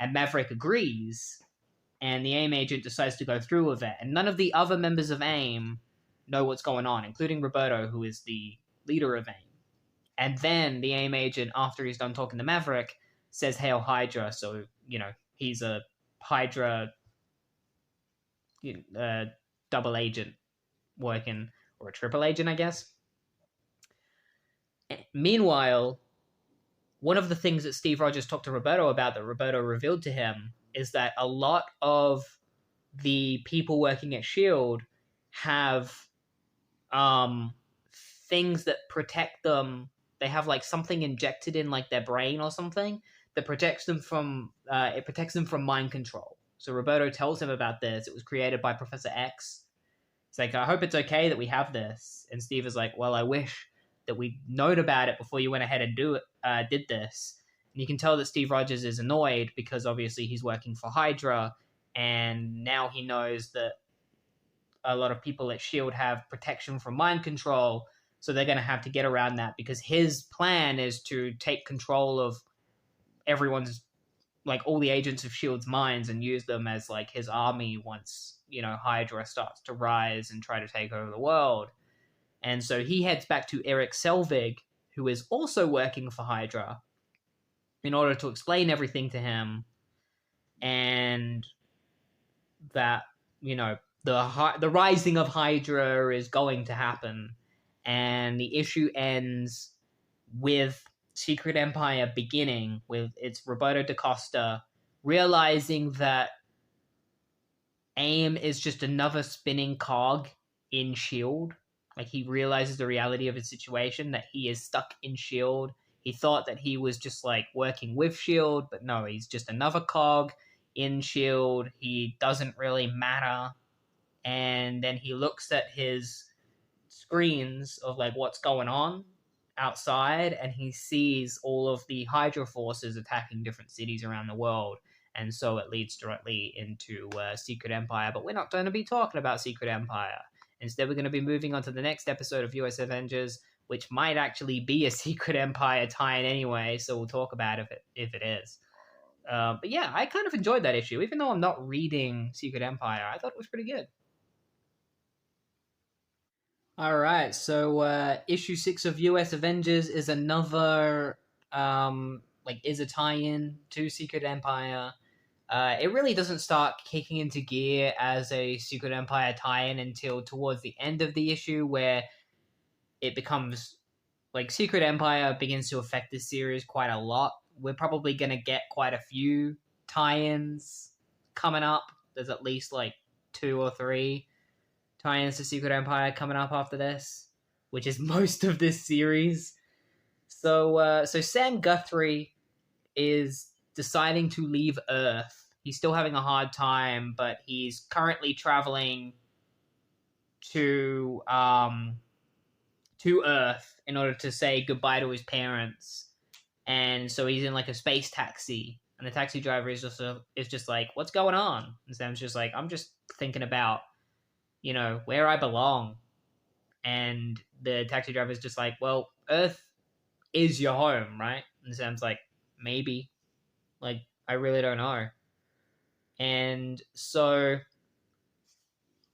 And Maverick agrees, and the AIM agent decides to go through with it. And none of the other members of AIM know what's going on, including Roberto, who is the leader of AIM. And then the AIM agent, after he's done talking to Maverick, says, "Hail Hydra." So, he's a Hydra double agent working, or a triple agent, I guess. Meanwhile, one of the things that Steve Rogers talked to Roberto about, that Roberto revealed to him, is that a lot of the people working at S.H.I.E.L.D. have things that protect them. They have like something injected in like their brain or something that protects them from mind control. So Roberto tells him about this. It was created by Professor X. It's like, "I hope it's okay that we have this." And Steve is like, "Well, I wish that we'd known about it before you went ahead and did this." And you can tell that Steve Rogers is annoyed because obviously he's working for Hydra, and now he knows that a lot of people at S.H.I.E.L.D. have protection from mind control, so they're going to have to get around that, because his plan is to take control of everyone's, like all the agents of S.H.I.E.L.D.'s minds, and use them as like his army once, Hydra starts to rise and try to take over the world. And so he heads back to Eric Selvig, who is also working for Hydra, in order to explain everything to him, and that, the rising of Hydra is going to happen. And the issue ends with Secret Empire beginning, with it's Roberto da Costa realizing that AIM is just another spinning cog in S.H.I.E.L.D. Like, he realizes the reality of his situation, that he is stuck in S.H.I.E.L.D. He thought that he was just like working with S.H.I.E.L.D., but no, he's just another cog in S.H.I.E.L.D. He doesn't really matter. And then he looks at his screens of like what's going on outside, and he sees all of the Hydra forces attacking different cities around the world. And so it leads directly into Secret Empire. But we're not going to be talking about Secret Empire. Instead, we're going to be moving on to the next episode of US Avengers, which might actually be a Secret Empire tie-in anyway, so we'll talk about it if it is. But yeah, I kind of enjoyed that issue. Even though I'm not reading Secret Empire, I thought it was pretty good. All right, so issue 6 of US Avengers is another, is a tie-in to Secret Empire. It really doesn't start kicking into gear as a Secret Empire tie-in until towards the end of the issue, where it becomes, like, Secret Empire begins to affect this series quite a lot. We're probably going to get quite a few tie-ins coming up. There's at least, 2 or 3 tie-ins to Secret Empire coming up after this, which is most of this series. So Sam Guthrie is deciding to leave Earth. He's still having a hard time, but he's currently traveling to Earth in order to say goodbye to his parents. And so he's in a space taxi, and the taxi driver is just like, "What's going on?" And Sam's just like, "I'm just thinking about, where I belong." And the taxi driver is just like, "Well, Earth is your home, right?" And Sam's like, "Maybe. I really don't know." And so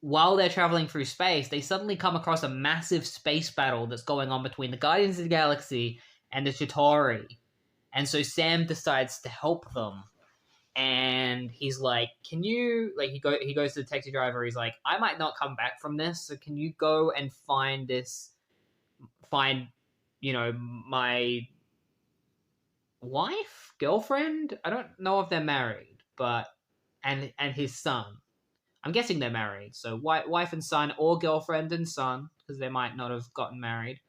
while they're traveling through space, they suddenly come across a massive space battle that's going on between the Guardians of the Galaxy and the Chitauri. And so Sam decides to help them. And he's like, "Can you," he goes to the taxi driver, he's like, "I might not come back from this, so can you go and find my wife, girlfriend? I don't know if they're married, but and his son. I'm guessing they're married, so wife and son, or girlfriend and son, because they might not have gotten married.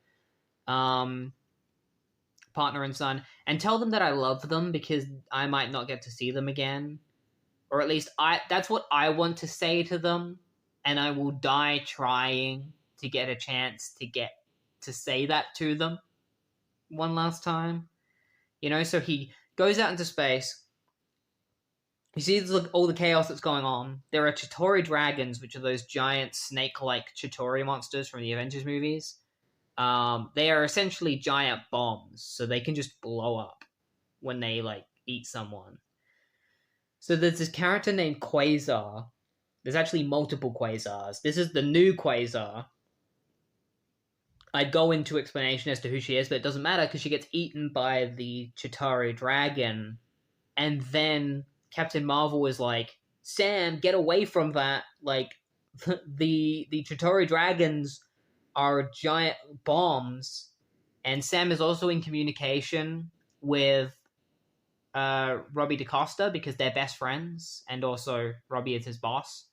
Partner and son, and tell them that I love them, because I might not get to see them again, or at least that's what I want to say to them, and I will die trying to get a chance to say that to them one last time." So he goes out into space. He sees all the chaos that's going on. There are Chitauri dragons, which are those giant snake-like Chitauri monsters from the Avengers movies. They are essentially giant bombs, so they can just blow up when they eat someone. So there's this character named Quasar. There's actually multiple Quasars. This is the new Quasar. I'd go into explanation as to who she is, but it doesn't matter because she gets eaten by the Chitauri dragon. And then Captain Marvel is like, Sam, get away from that. Like, the Chitauri dragons are giant bombs. And Sam is also in communication with Robbie DaCosta because they're best friends. And also, Robbie is his boss.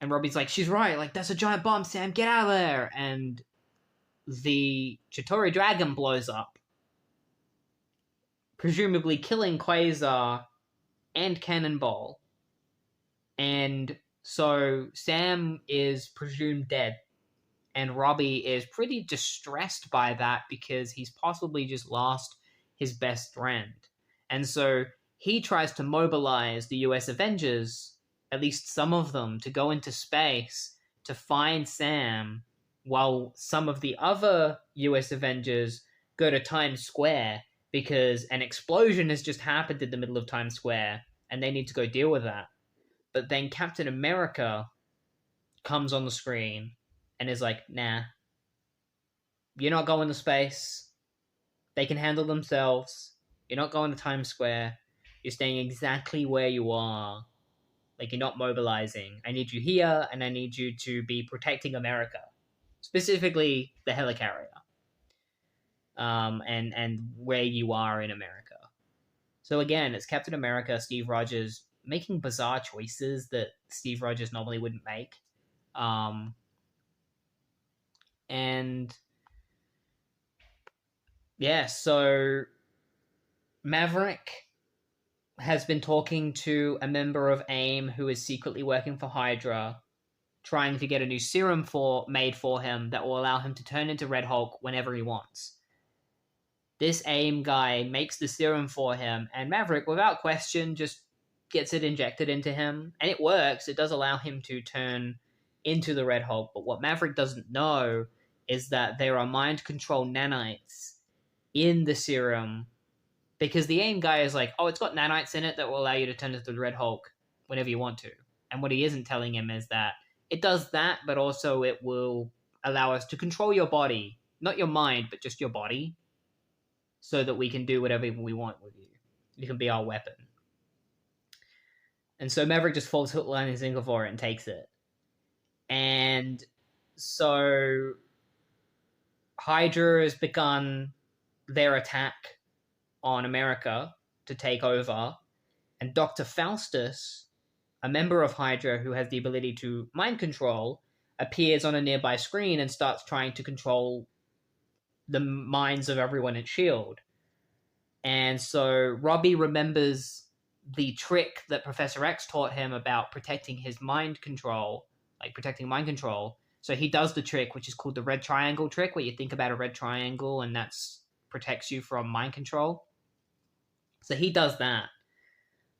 And Robbie's like, she's right. Like, that's a giant bomb, Sam. Get out of there. And the Chitauri dragon blows up, presumably killing Quasar and Cannonball. And so Sam is presumed dead. And Robbie is pretty distressed by that because he's possibly just lost his best friend. And so he tries to mobilize the US Avengers, at least some of them, to go into space to find Sam, while some of the other US Avengers go to Times Square because an explosion has just happened in the middle of Times Square and they need to go deal with that. But then Captain America comes on the screen and is like, nah, you're not going to space. They can handle themselves. You're not going to Times Square. You're staying exactly where you are. Like, you're not mobilizing. I need you here, and I need you to be protecting America. Specifically, the helicarrier. And where you are in America. So again, it's Captain America, Steve Rogers, making bizarre choices that Steve Rogers normally wouldn't make. And yeah, so Maverick has been talking to a member of AIM who is secretly working for Hydra, trying to get a new serum made for him that will allow him to turn into Red Hulk whenever he wants. This AIM guy makes the serum for him, and Maverick, without question, just gets it injected into him. And it works. It does allow him to turn into the Red Hulk. But what Maverick doesn't know is that there are mind control nanites in the serum, because the AIM guy is like, oh, it's got nanites in it that will allow you to turn into the Red Hulk whenever you want to. And what he isn't telling him is that it does that, but also it will allow us to control your body. Not your mind, but just your body. So that we can do whatever we want with you. You can be our weapon. And so Maverick just falls hook, line, and sinker for it and takes it. And so Hydra has begun their attack on America to take over. And Dr. Faustus, a member of Hydra who has the ability to mind control, appears on a nearby screen and starts trying to control the minds of everyone at S.H.I.E.L.D. And so Robbie remembers the trick that Professor X taught him about protecting his mind control, like protecting mind control. So he does the trick, which is called the red triangle trick, where you think about a red triangle and that protects you from mind control. So he does that.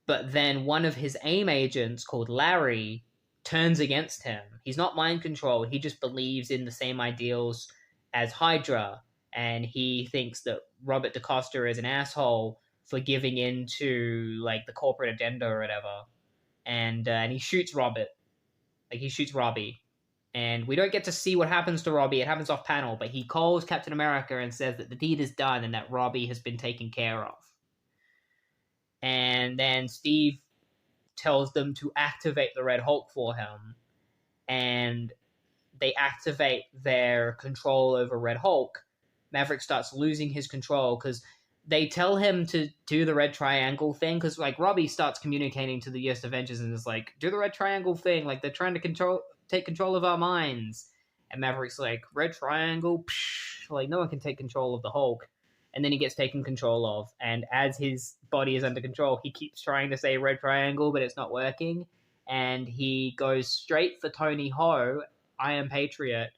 But then one of his AIM agents, called Larry, turns against him. He's not mind controlled. He just believes in the same ideals as Hydra. And he thinks that Robert DaCosta is an asshole for giving in to, like, the corporate agenda or whatever. And he shoots Robert. Like, he shoots Robbie. And we don't get to see what happens to Robbie. It happens off panel. But he calls Captain America and says that the deed is done and that Robbie has been taken care of. And then Steve tells them to activate the Red Hulk for him. And they activate their control over Red Hulk. Maverick starts losing his control because they tell him to do the red triangle thing, because like Robbie starts communicating to the US Avengers and is like, do the red triangle thing, like they're trying to take control of our minds. And Maverick's like, red triangle? Psh, like no one can take control of the Hulk. And then he gets taken control of, and as his body is under control, he keeps trying to say red triangle, but it's not working. And he goes straight for Tony Ho, I Am Patriot,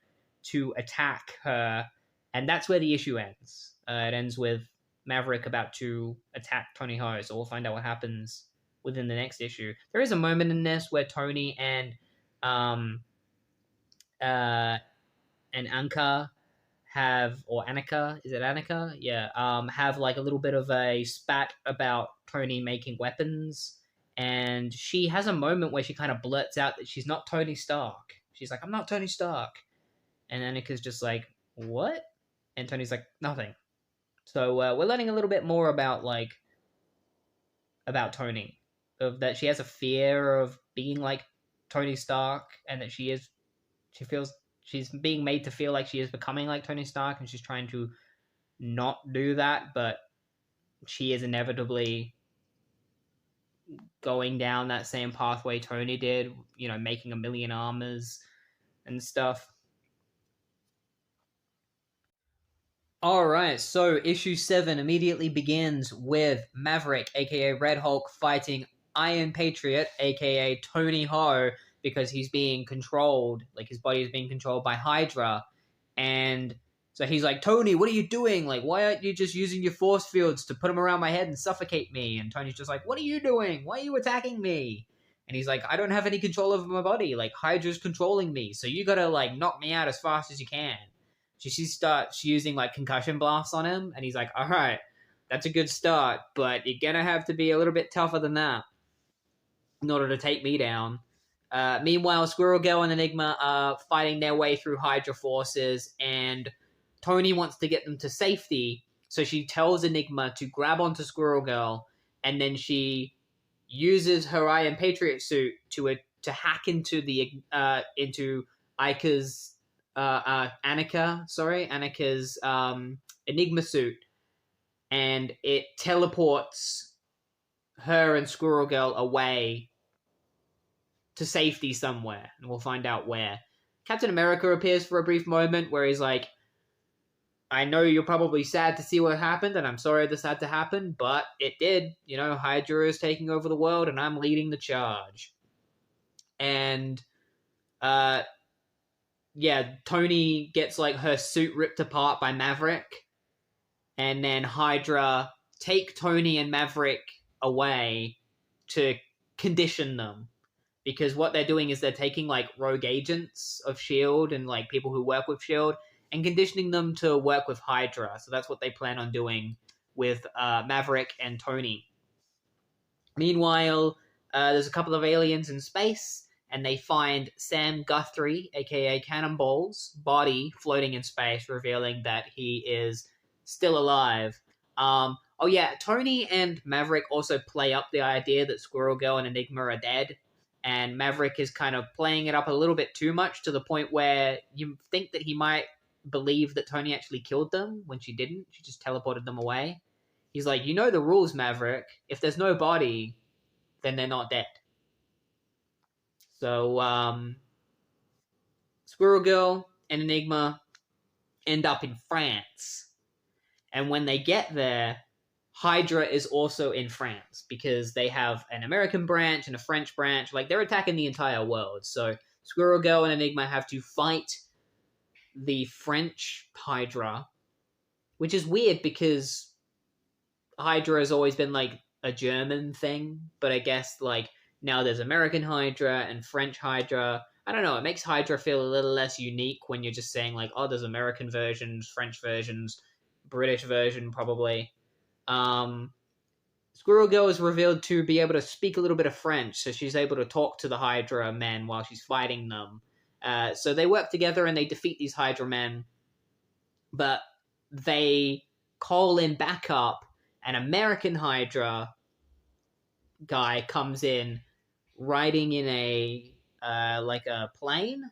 to attack her. And that's where the issue ends. It ends with Maverick about to attack Tony Ho, so we'll find out what happens within the next issue. There is a moment in this where Tony and Anka have, or Annika, is it Annika? Yeah, have like a little bit of a spat about Tony making weapons And she has a moment where she kind of blurts out that she's not Tony Stark. She's like, I'm not Tony Stark. And Annika's just like, what? And Tony's like, nothing. So we're learning a little bit more about Tony, of that she has a fear of being like Tony Stark, and that she feels she's being made to feel like she is becoming like Tony Stark, and she's trying to not do that, but she is inevitably going down that same pathway Tony did, making a million armors and stuff. All right, so issue 7 immediately begins with Maverick, aka Red Hulk, fighting Iron Patriot, aka Tony Ho, because he's being controlled, like his body is being controlled by Hydra. And so he's like, Tony, what are you doing? Like, why aren't you just using your force fields to put them around my head and suffocate me? And Tony's just like, what are you doing? Why are you attacking me? And he's like, I don't have any control over my body. Like, Hydra's controlling me, so you gotta, like, knock me out as fast as you can. She starts using, like, concussion blasts on him, and he's like, all right, that's a good start, but you're gonna have to be a little bit tougher than that in order to take me down. Meanwhile, Squirrel Girl and Enigma are fighting their way through Hydra forces, and Tony wants to get them to safety, so she tells Enigma to grab onto Squirrel Girl, and then she uses her Iron Patriot suit to hack into into Anika's Enigma suit, and it teleports her and Squirrel Girl away to safety somewhere, and we'll find out where. Captain America appears for a brief moment where he's like, I know you're probably sad to see what happened, and I'm sorry this had to happen, but it did. Hydra is taking over the world, and I'm leading the charge. And, Tony gets, like, her suit ripped apart by Maverick, and then Hydra take Tony and Maverick away to condition them. Because what they're doing is they're taking, like, rogue agents of S.H.I.E.L.D. and, like, people who work with S.H.I.E.L.D., and conditioning them to work with Hydra. So that's what they plan on doing with Maverick and Tony. Meanwhile, there's a couple of aliens in space, and they find Sam Guthrie, aka Cannonball's, body floating in space, revealing that he is still alive. Tony and Maverick also play up the idea that Squirrel Girl and Enigma are dead, and Maverick is kind of playing it up a little bit too much, to the point where you think that he might believe that Tony actually killed them when she didn't. She just teleported them away. He's like, you know the rules, Maverick. If there's no body, then they're not dead. So, Squirrel Girl and Enigma end up in France. And when they get there, Hydra is also in France, because they have an American branch and a French branch. Like, they're attacking the entire world. So Squirrel Girl and Enigma have to fight the French Hydra, which is weird because Hydra has always been like a German thing, but I guess like now there's American Hydra and French Hydra. I don't know, it makes Hydra feel a little less unique when you're just saying like, oh, there's American versions, French versions, British version probably. Squirrel Girl is revealed to be able to speak a little bit of French, so she's able to talk to the Hydra men while she's fighting them. So they work together and they defeat these Hydra men, but they call in backup. An American Hydra guy comes in riding in a plane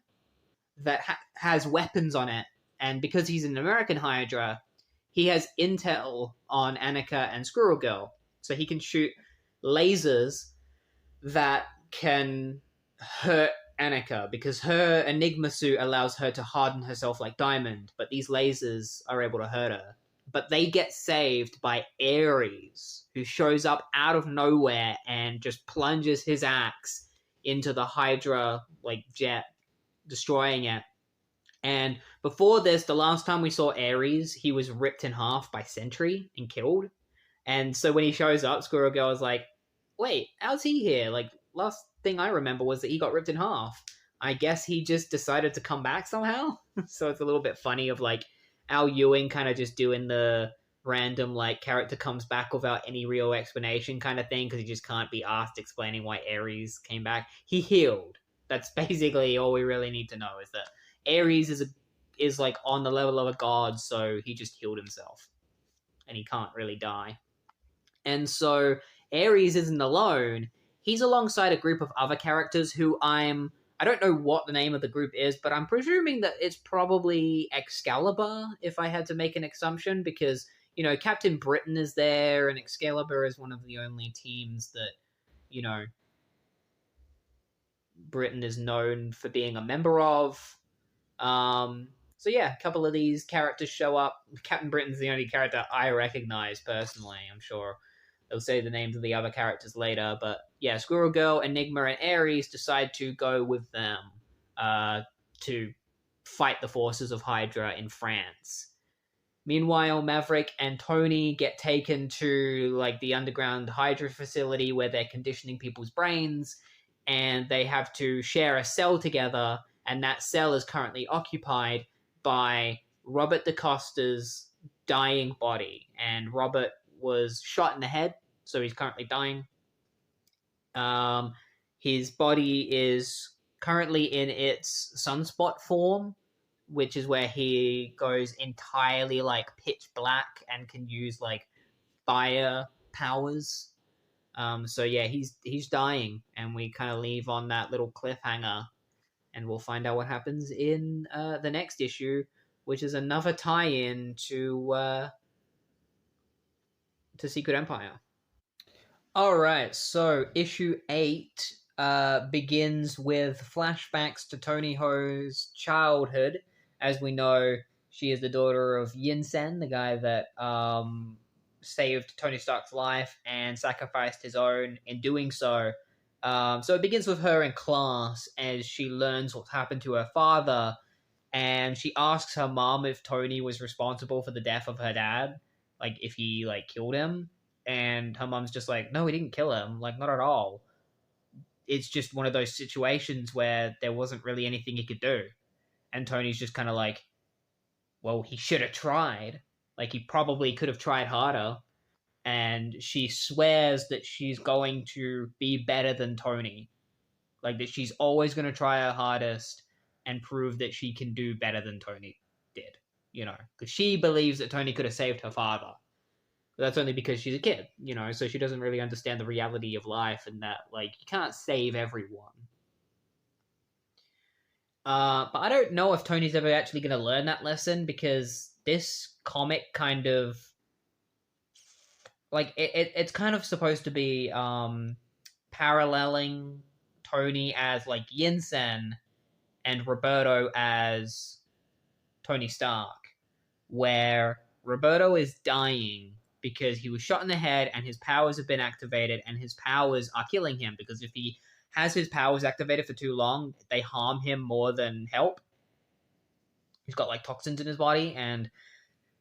that has weapons on it, and because he's an American Hydra, he has intel on Annika and Squirrel Girl, so he can shoot lasers that can hurt Annika, because her Enigma suit allows her to harden herself like diamond, but these lasers are able to hurt her. But they get saved by Ares, who shows up out of nowhere and just plunges his axe into the Hydra like jet, destroying it. And before this, the last time we saw Ares, he was ripped in half by Sentry and killed. And so when he shows up, Squirrel Girl is like, wait, how's he here? Like, last thing I remember was that he got ripped in half. I guess he just decided to come back somehow. So it's a little bit funny of like Al Ewing kind of just doing the random like character comes back without any real explanation kind of thing, because he just can't be asked explaining why Ares came back. He healed. That's basically all we really need to know, is that Ares is like on the level of a god, so he just healed himself and he can't really die. And so Ares isn't alone. He's alongside a group of other characters who I don't know what the name of the group is, but I'm presuming that it's probably Excalibur, if I had to make an assumption, because, you know, Captain Britain is there, and Excalibur is one of the only teams that, you know, Britain is known for being a member of. So yeah, a couple of these characters show up. Captain Britain's the only character I recognize personally. I'm sure they'll say the names of the other characters later, but yeah, Squirrel Girl, Enigma, and Ares decide to go with them to fight the forces of Hydra in France. Meanwhile, Maverick and Tony get taken to like the underground Hydra facility where they're conditioning people's brains, and they have to share a cell together, and that cell is currently occupied by Robert DaCosta's dying body. And Robert was shot in the head, so he's currently dying. His body is currently in its sunspot form, which is where he goes entirely like pitch black and can use like fire powers. So yeah, he's dying, and we kind of leave on that little cliffhanger, and we'll find out what happens in the next issue, which is another tie-in to Secret Empire. All right, so issue 8 begins with flashbacks to Tony Ho's childhood. As we know, she is the daughter of Yinsen, the guy that saved Tony Stark's life and sacrificed his own in doing so. So it begins with her in class as she learns what's happened to her father, and she asks her mom if Tony was responsible for the death of her dad, like if he like killed him. And her mom's just like, no, he didn't kill him, like not at all. It's just one of those situations where there wasn't really anything he could do. And Tony's just kind of like, well, he should have tried. Like, he probably could have tried harder. And she swears that she's going to be better than Tony. Like, that she's always going to try her hardest and prove that she can do better than Tony did. You know, because she believes that Tony could have saved her father. But that's only because she's a kid, you know, so she doesn't really understand the reality of life, and that, like, you can't save everyone. But I don't know if Tony's ever actually going to learn that lesson, because this comic kind of, like, it's kind of supposed to be paralleling Tony as, like, Yinsen and Roberto as Tony Stark, where Roberto is dying because he was shot in the head and his powers have been activated, and his powers are killing him, because if he has his powers activated for too long, they harm him more than help. He's got like toxins in his body, and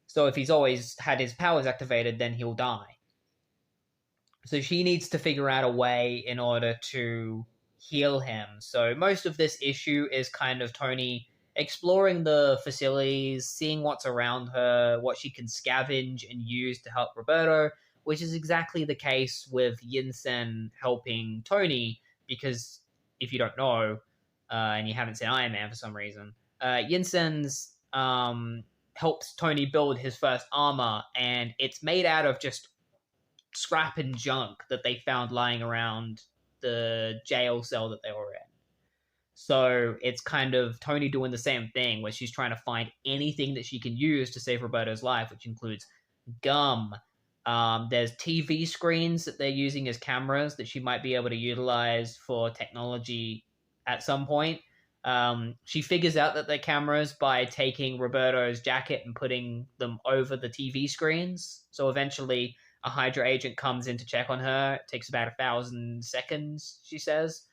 so if he's always had his powers activated, then he'll die. So she needs to figure out a way in order to heal him. So most of this issue is kind of Tony exploring the facilities, seeing what's around her, what she can scavenge and use to help Roberto, which is exactly the case with Yinsen helping Tony, because if you don't know, and you haven't seen Iron Man for some reason, Yinsen's helps Tony build his first armor, and it's made out of just scrap and junk that they found lying around the jail cell that they were in. So it's kind of Tony doing the same thing, where she's trying to find anything that she can use to save Roberto's life, which includes gum. There's TV screens that they're using as cameras that she might be able to utilize for technology at some point. She figures out that they're cameras by taking Roberto's jacket and putting them over the TV screens. So eventually a Hydra agent comes in to check on her. It takes about 1,000 seconds, she says.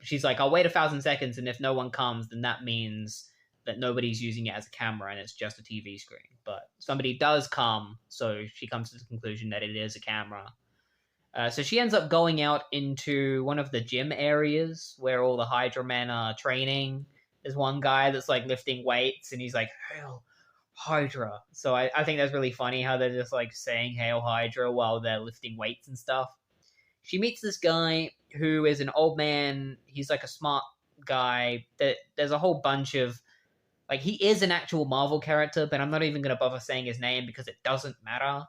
She's like, I'll wait 1,000 seconds, and if no one comes, then that means that nobody's using it as a camera and it's just a TV screen. But somebody does come, so she comes to the conclusion that it is a camera. So she ends up going out into one of the gym areas where all the Hydra men are training. There's one guy that's like lifting weights, and he's like, Hail Hydra. So I think that's really funny how they're just like saying Hail Hydra while they're lifting weights and stuff. She meets this guy who is an old man. He's like a smart guy. There's a whole bunch of like he is an actual Marvel character, but I'm not even gonna bother saying his name because it doesn't matter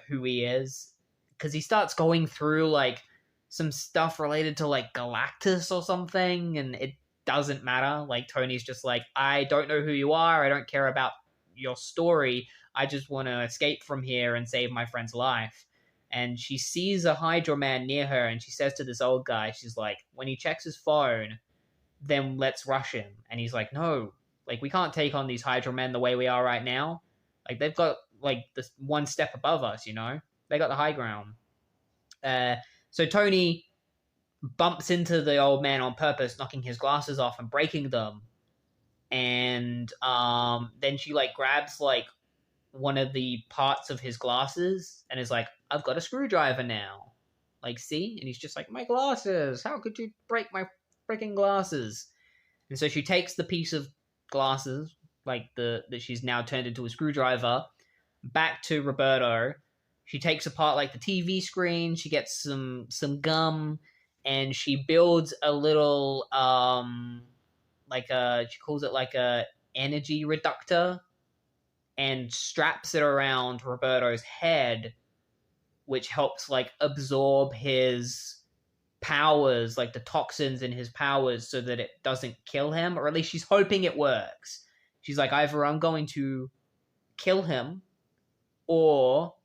who he is, because he starts going through like some stuff related to like Galactus or something, and it doesn't matter. Like Tony's just like, I don't know who you are. I don't care about your story. I just want to escape from here and save my friend's life. And she sees a Hydra man near her, and she says to this old guy, she's like, when he checks his phone, then let's rush him. And he's like, no, like we can't take on these Hydra men the way we are right now. Like they've got like this one step above us, you know? They got the high ground. So Tony bumps into the old man on purpose, knocking his glasses off and breaking them. And then she like grabs like one of the parts of his glasses and is like, I've got a screwdriver now. Like, see? And he's just like, my glasses. How could you break my freaking glasses? And so she takes the piece of glasses, like that she's now turned into a screwdriver, back to Roberto. She takes apart like the TV screen. She gets some gum, and she builds a little she calls it like a energy reductor, and straps it around Roberto's head, which helps like absorb his powers, like the toxins in his powers, so that it doesn't kill him, or at least she's hoping it works. She's like, either I'm going to kill him or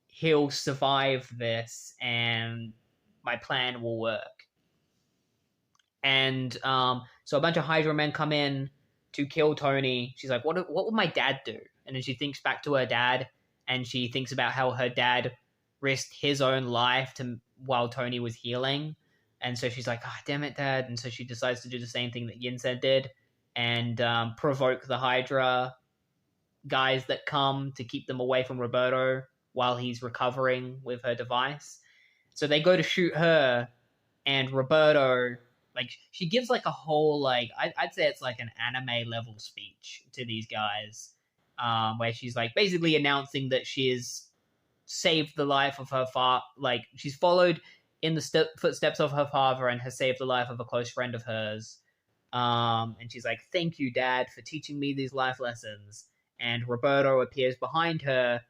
he'll survive this and my plan will work. And so a bunch of Hydra men come in to kill Tony. She's like, what would my dad do? And then she thinks back to her dad, and she thinks about how her dad risked his own life while Tony was healing. And so she's like, oh, damn it, Dad. And so she decides to do the same thing that Yinsen did and provoke the Hydra guys that come to keep them away from Roberto while he's recovering with her device. So they go to shoot her, and Roberto, like, she gives like a whole, like, I'd say it's like an anime level speech to these guys, where she's like basically announcing that she is saved the life of her father. Like, she's followed in the footsteps of her father and has saved the life of a close friend of hers. And she's like, thank you, Dad, for teaching me these life lessons. And Roberto appears behind her,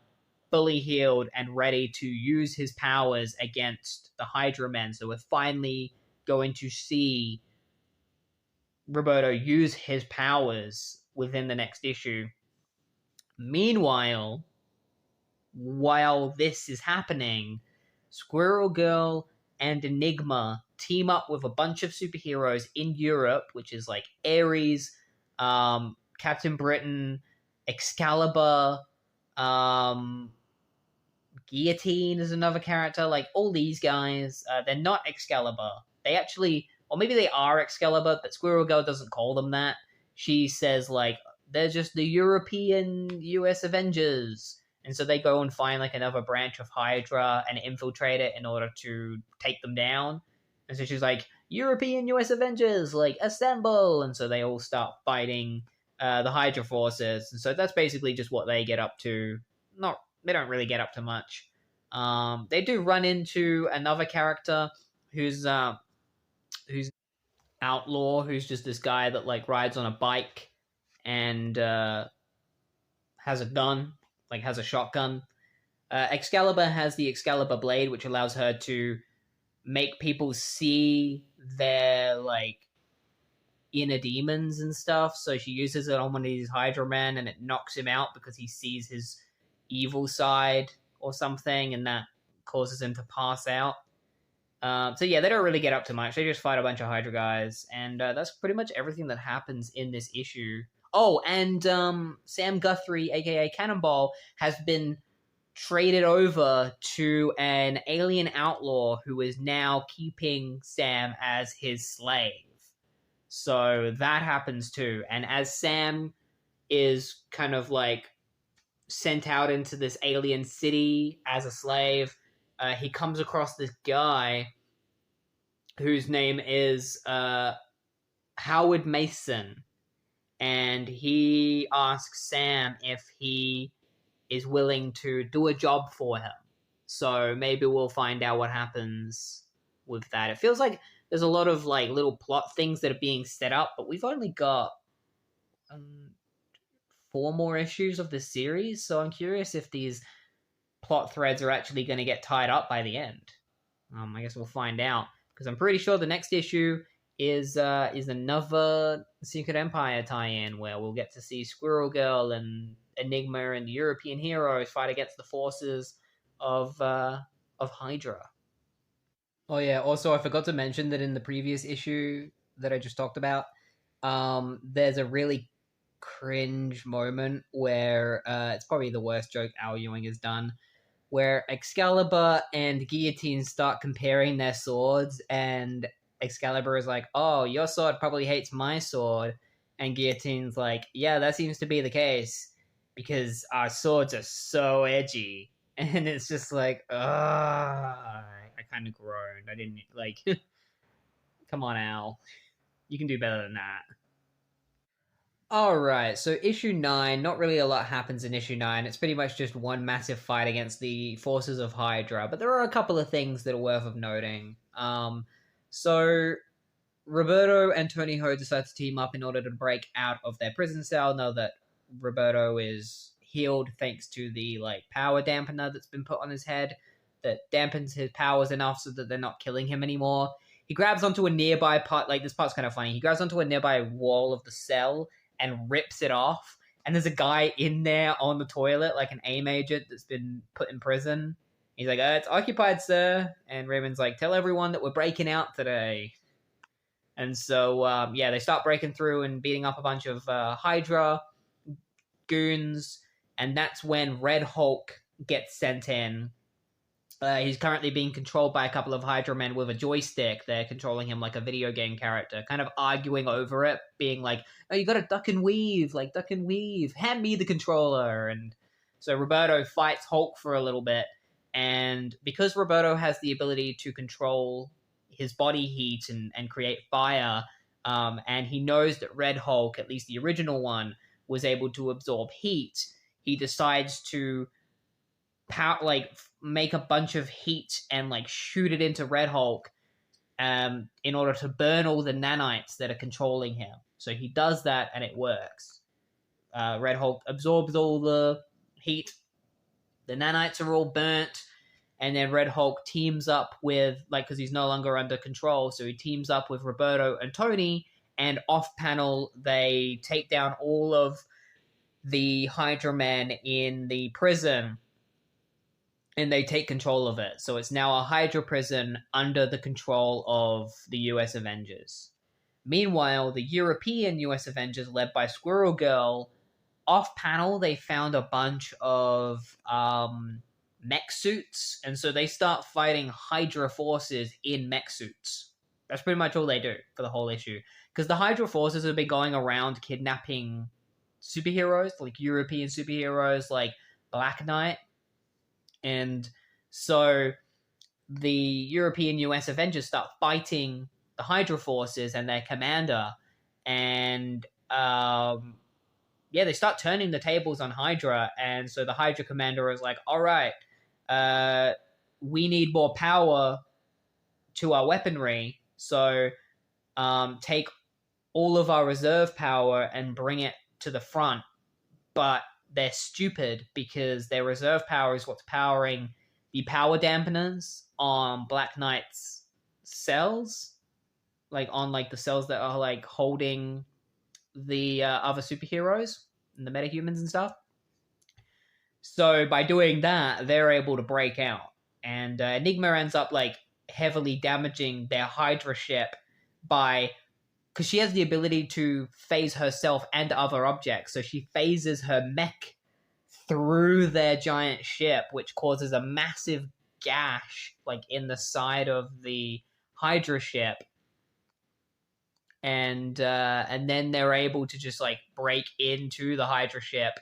fully healed and ready to use his powers against the Hydra men. So we're finally going to see Roberto use his powers within the next issue. Meanwhile, while this is happening, Squirrel Girl and Enigma team up with a bunch of superheroes in Europe, which is like Ares, Captain Britain, Excalibur, Guillotine is another character. Like, all these guys, they're not Excalibur. They actually, or maybe they are Excalibur, but Squirrel Girl doesn't call them that. She says, like, they're just the European US Avengers. And so they go and find like another branch of Hydra and infiltrate it in order to take them down. And so she's like, European US Avengers, like, assemble! And so they all start fighting the Hydra forces. And so that's basically just what they get up to. They don't really get up to much. They do run into another character who's Outlaw, who's just this guy that like rides on a bike and has a gun, like has a shotgun. Excalibur has the Excalibur blade, which allows her to make people see their like inner demons and stuff. So she uses it on one of these Hydra men, and it knocks him out because he sees his evil side or something, and that causes him to pass out. So yeah, they don't really get up to much. They just fight a bunch of Hydra guys, and that's pretty much everything that happens in this issue. Oh, and Sam Guthrie, aka Cannonball, has been traded over to an alien outlaw who is now keeping Sam as his slave. So that happens too. And as Sam is kind of like sent out into this alien city as a slave, he comes across this guy whose name is Howard Mason. and he asks Sam if he is willing to do a job for him. So maybe we'll find out what happens with that. It feels like there's a lot of like little plot things that are being set up, but we've only got um, 4 more issues of the series, so I'm curious if these plot threads are actually going to get tied up by the end. I guess we'll find out, because I'm pretty sure the next issue is another Secret Empire tie-in where we'll get to see Squirrel Girl and Enigma and the European heroes fight against the forces of Hydra. Oh yeah, also I forgot to mention that in the previous issue that I just talked about, there's a really cringe moment where it's probably the worst joke Al Ewing has done, where Excalibur and Guillotine start comparing their swords, and Excalibur is like, "Oh, your sword probably hates my sword," and Guillotine's like, "Yeah, that seems to be the case because our swords are so edgy." And it's just like, I kind of groaned. I didn't like. Come on, Al, you can do better than that. All right, so issue 9, not really a lot happens in issue 9. It's pretty much just one massive fight against the forces of Hydra, but there are a couple of things that are worth of noting. So Roberto and Tony Ho decide to team up in order to break out of their prison cell. Now that Roberto is healed thanks to the like power dampener that's been put on his head that dampens his powers enough so that they're not killing him anymore. He grabs onto a nearby part, like this part's kind of funny. He grabs onto a nearby wall of the cell and rips it off. And there's a guy in there on the toilet, like an AIM agent that's been put in prison. He's like, it's occupied, sir. And Raymond's like, tell everyone that we're breaking out today. And so, they start breaking through and beating up a bunch of Hydra goons. And that's when Red Hulk gets sent in. He's currently being controlled by a couple of Hydra men with a joystick. They're controlling him like a video game character, kind of arguing over it, being like, oh, you gotta duck and weave, like duck and weave. Hand me the controller. And so Roberto fights Hulk for a little bit. And because Roberto has the ability to control his body heat and create fire, and he knows that Red Hulk, at least the original one, was able to absorb heat, he decides to make a bunch of heat and like shoot it into Red Hulk in order to burn all the nanites that are controlling him. So he does that and it works. Red Hulk absorbs all the heat. The nanites are all burnt, and then Red Hulk teams up with, because he's no longer under control, so he teams up with Roberto and Tony, and off panel they take down all of the Hydra men in the prison, and they take control of it. So it's now a Hydra prison under the control of the US Avengers. Meanwhile, the European US Avengers, led by Squirrel Girl, off panel, they found a bunch of mech suits, and so they start fighting Hydra forces in mech suits. That's pretty much all they do for the whole issue. Because the Hydra forces have been going around kidnapping superheroes, like European superheroes, like Black Knight. And so the European US Avengers start fighting the Hydra forces and their commander. And they start turning the tables on Hydra. And so the Hydra commander is like, all right, we need more power to our weaponry. So take all of our reserve power and bring it to the front. But they're stupid because their reserve power is what's powering the power dampeners on Black Knight's cells, like on like the cells that are like holding the other superheroes and the metahumans and stuff. So by doing that, they're able to break out, and Enigma ends up like heavily damaging their Hydra ship because she has the ability to phase herself and other objects. So she phases her mech through their giant ship, which causes a massive gash like in the side of the Hydra ship. And then they're able to just like break into the Hydra ship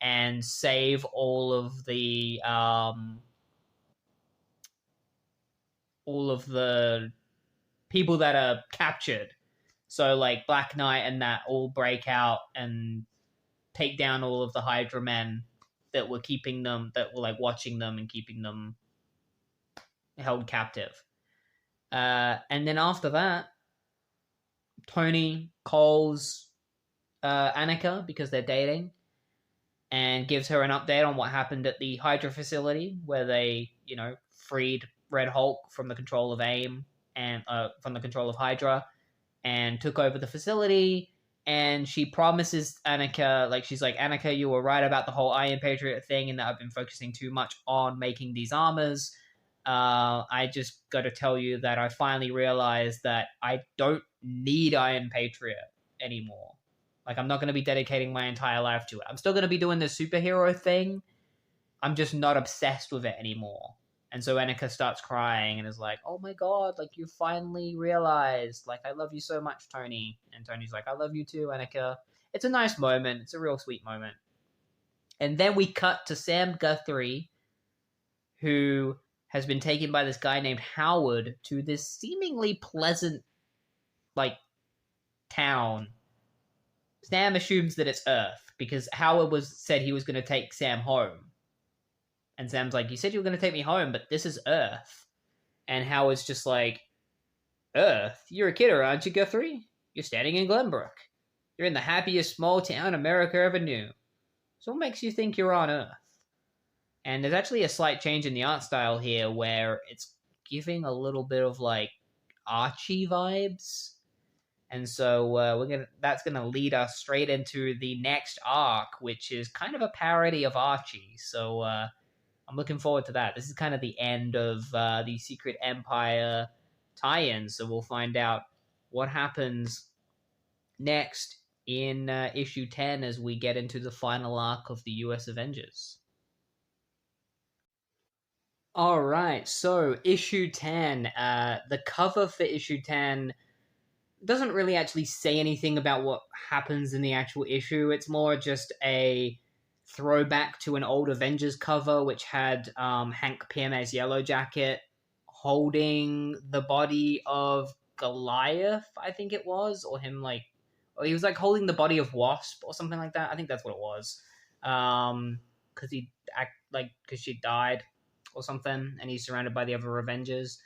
and save all of the people that are captured. So like Black Knight and that all break out and take down all of the Hydra men that were keeping them, that were like watching them and keeping them held captive. And then after that, Tony calls Annika because they're dating and gives her an update on what happened at the Hydra facility where they, freed Red Hulk from the control of AIM and from the control of Hydra and took over the facility. And she promises Annika, she's like, Annika, you were right about the whole Iron Patriot thing and that I've been focusing too much on making these armors. I just got to tell you that I finally realized that I don't need Iron Patriot anymore. I'm not going to be dedicating my entire life to it. I'm still going to be doing the superhero thing. I'm just not obsessed with it anymore. And so Annika starts crying and is like, oh my god, you finally realized, I love you so much, Tony. And Tony's like, I love you too, Annika. It's a nice moment. It's a real sweet moment. And then we cut to Sam Guthrie, who has been taken by this guy named Howard to this seemingly pleasant, town. Sam assumes that it's Earth because Howard said he was going to take Sam home. And Sam's like, you said you were going to take me home, but this is Earth. And Howard's just like, Earth? You're a kidder, aren't you, Guthrie? You're standing in Glenbrook. You're in the happiest small town America ever knew. So what makes you think you're on Earth? And there's actually a slight change in the art style here where it's giving a little bit of Archie vibes. And so that's gonna lead us straight into the next arc, which is kind of a parody of Archie. So I'm looking forward to that. This is kind of the end of the Secret Empire tie-in, so we'll find out what happens next in issue 10 as we get into the final arc of the US Avengers. All right, so issue 10. The cover for issue 10 doesn't really actually say anything about what happens in the actual issue. It's more just a throwback to an old Avengers cover, which had Hank Pym as Yellow Jacket holding the body of Goliath, I think it was, or him or he was holding the body of Wasp or something like that. I think that's what it was, because because she died or something, and he's surrounded by the other Avengers.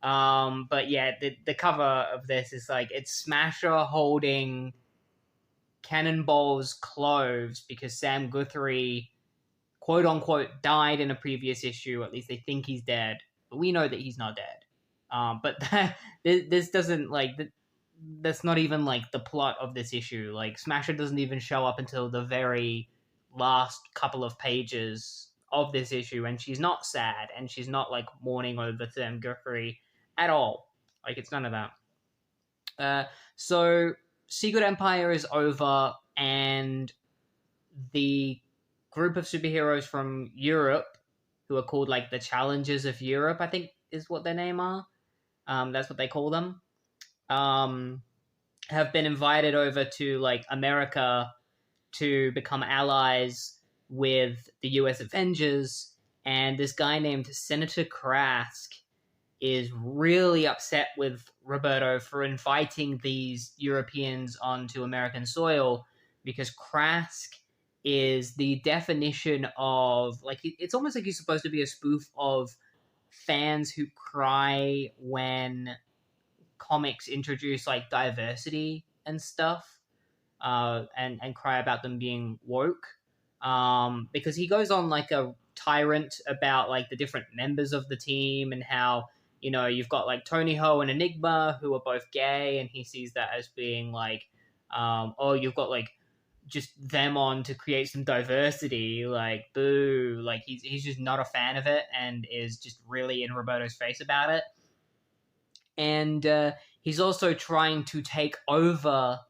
But yeah, the cover of this is it's Smasher holding Cannonball's clothes because Sam Guthrie, quote unquote, died in a previous issue. At least they think he's dead, but we know that he's not dead. But this doesn't that's not even the plot of this issue. Smasher doesn't even show up until the very last couple of pages of this issue, and she's not sad, and she's not mourning over Sam Guthrie at all. It's none of that. So Secret Empire is over, and the group of superheroes from Europe, who are called the Challengers of Europe, I think is what their name are. That's what they call them. Have been invited over to America to become allies with the US Avengers, and this guy named Senator Krask is really upset with Roberto for inviting these Europeans onto American soil, because Krask is the definition of it's almost like he's supposed to be a spoof of fans who cry when comics introduce diversity and stuff, and cry about them being woke, because he goes on a tyrant about the different members of the team and how you've got Tony Ho and Enigma who are both gay, and he sees that as being oh, you've got just them on to create some diversity, boo, he's just not a fan of it and is just really in Roberto's face about it. And he's also trying to take over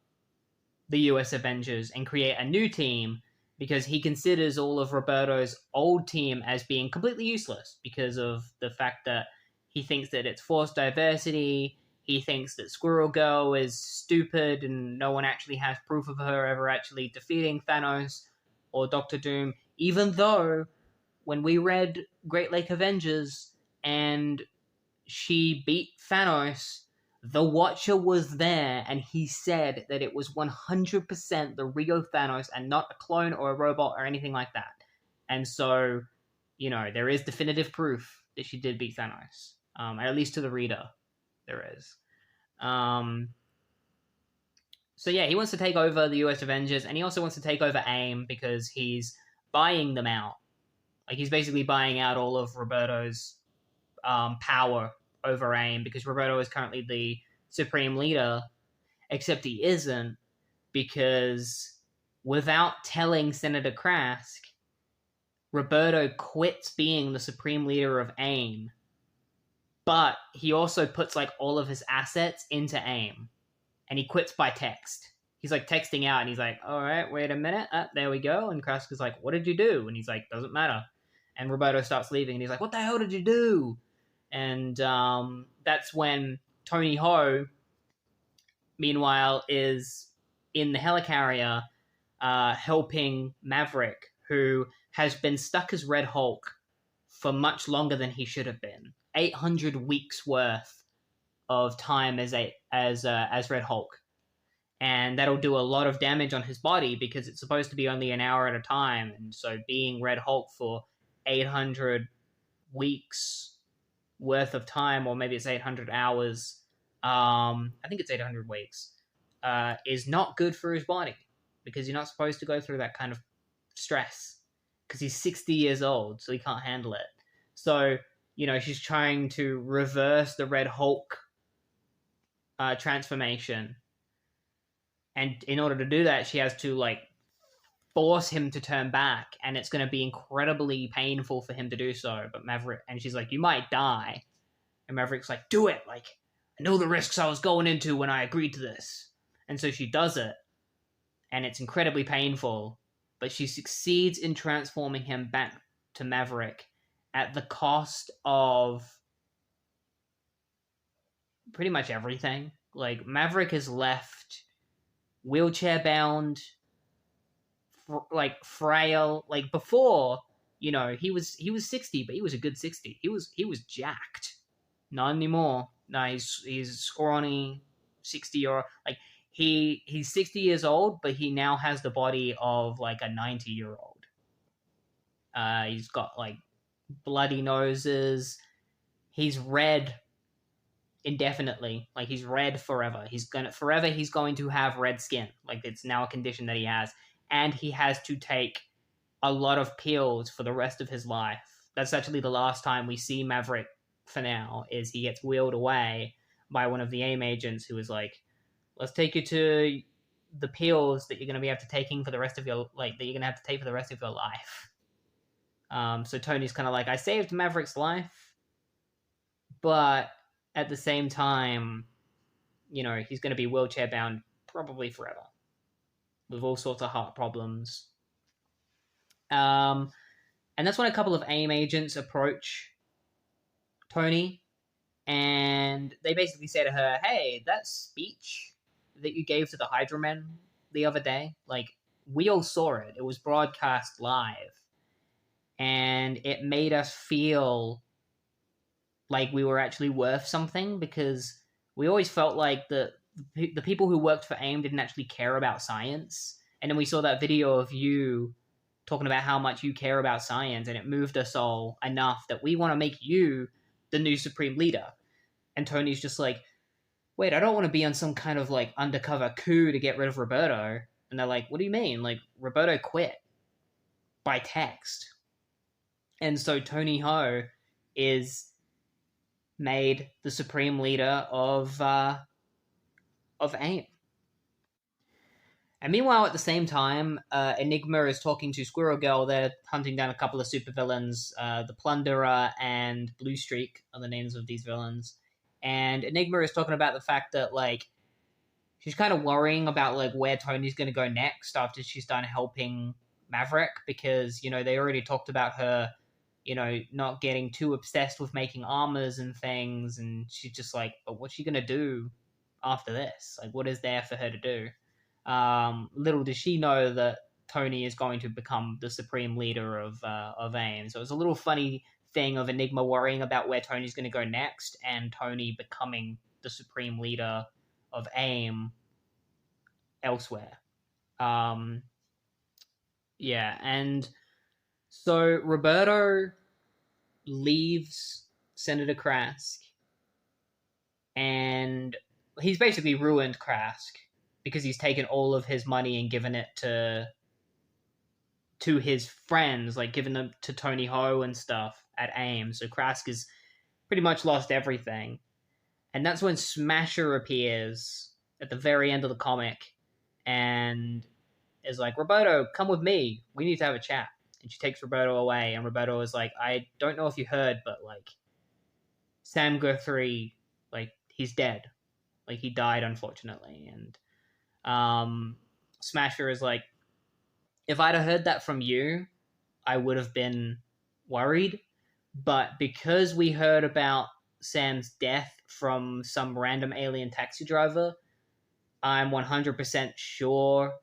the US Avengers and create a new team, because he considers all of Roberto's old team as being completely useless because of the fact that he thinks that it's forced diversity. He thinks that Squirrel Girl is stupid and no one actually has proof of her ever actually defeating Thanos or Doctor Doom, even though when we read Great Lake Avengers and she beat Thanos, The Watcher was there, and he said that it was 100% the real Thanos and not a clone or a robot or anything like that. And so, there is definitive proof that she did beat Thanos. At least to the reader, there is. So yeah, he wants to take over the US Avengers, and he also wants to take over AIM because he's buying them out. Like, he's basically buying out all of Roberto's power over AIM, because Roberto is currently the supreme leader, except he isn't, because without telling Senator Krask, Roberto quits being the supreme leader of AIM, but he also puts like all of his assets into AIM, and he quits by text. He's like texting out, and he's like, all right, wait a minute, there we go. And Krask is like, what did you do? And he's like, doesn't matter. And Roberto starts leaving, and he's like, what the hell did you do? And that's when Tony Ho, meanwhile, is in the helicarrier helping Maverick, who has been stuck as Red Hulk for much longer than he should have been. 800 weeks worth of time as Red Hulk. And that'll do a lot of damage on his body because it's supposed to be only an hour at a time. And so being Red Hulk for 800 weeks worth of time, or maybe it's 800 hours, I think it's 800 weeks, is not good for his body, because you're not supposed to go through that kind of stress, because he's 60 years old, so he can't handle it. So, she's trying to reverse the Red Hulk transformation, and in order to do that, she has to force him to turn back, and it's going to be incredibly painful for him to do so. But Maverick, and she's like, you might die. And Maverick's like, do it. I know the risks I was going into when I agreed to this. And so she does it, and it's incredibly painful, but she succeeds in transforming him back to Maverick at the cost of pretty much everything. Maverick is left wheelchair-bound, frail. Before, he was 60, but he was a good 60. He was jacked. Not anymore. No, he's scrawny 60, or he's 60 years old, but he now has the body of a 90-year-old. He's got bloody noses. He's red indefinitely. He's red forever. He's going to have red skin. It's now a condition that he has. And he has to take a lot of pills for the rest of his life. That's actually the last time we see Maverick for now, is he gets wheeled away by one of the AIM agents who is like, let's take you to the pills that you're going to be able to taking for the rest of your, that you're going to have to take for the rest of your life. So Tony's kind of like, I saved Maverick's life, but at the same time, he's going to be wheelchair bound probably forever, with all sorts of heart problems. And that's when a couple of AIM agents approach Tony, and they basically say to her, hey, that speech that you gave to the Hydra Men the other day, we all saw it. It was broadcast live, and it made us feel like we were actually worth something, because we always felt like the people who worked for AIM didn't actually care about science. And then we saw that video of you talking about how much you care about science, and it moved us all enough that we want to make you the new Supreme Leader. And Tony's just like, wait, I don't want to be on some kind of undercover coup to get rid of Roberto. And they're like, what do you mean? Roberto quit by text. And so Tony Ho is made the Supreme Leader of AIM. And meanwhile, at the same time, Enigma is talking to Squirrel Girl. They're hunting down a couple of supervillains. The Plunderer and Blue Streak are the names of these villains. And Enigma is talking about the fact that, she's kind of worrying about, where Tony's going to go next after she's done helping Maverick. Because, they already talked about her, not getting too obsessed with making armors and things. And she's just like, but what's she going to do after this? What is there for her to do? Little does she know that Tony is going to become the Supreme Leader of AIM. So it's a little funny thing of Enigma worrying about where Tony's going to go next, and Tony becoming the supreme leader of AIM elsewhere. Um, yeah, and so Roberto leaves Senator Krask, and he's basically ruined Krask because he's taken all of his money and given it to his friends, like giving them to Tony Ho and stuff at AIM. So Krask has pretty much lost everything. And that's when Smasher appears at the very end of the comic and is like, Roberto, come with me. We need to have a chat. And she takes Roberto away. And Roberto is like, I don't know if you heard, but like, Sam Guthrie, like, he's dead. Like, he died, unfortunately. And Smasher is like, if I'd have heard that from you, I would have been worried. But because we heard about Sam's death from some random alien taxi driver, I'm 100% sure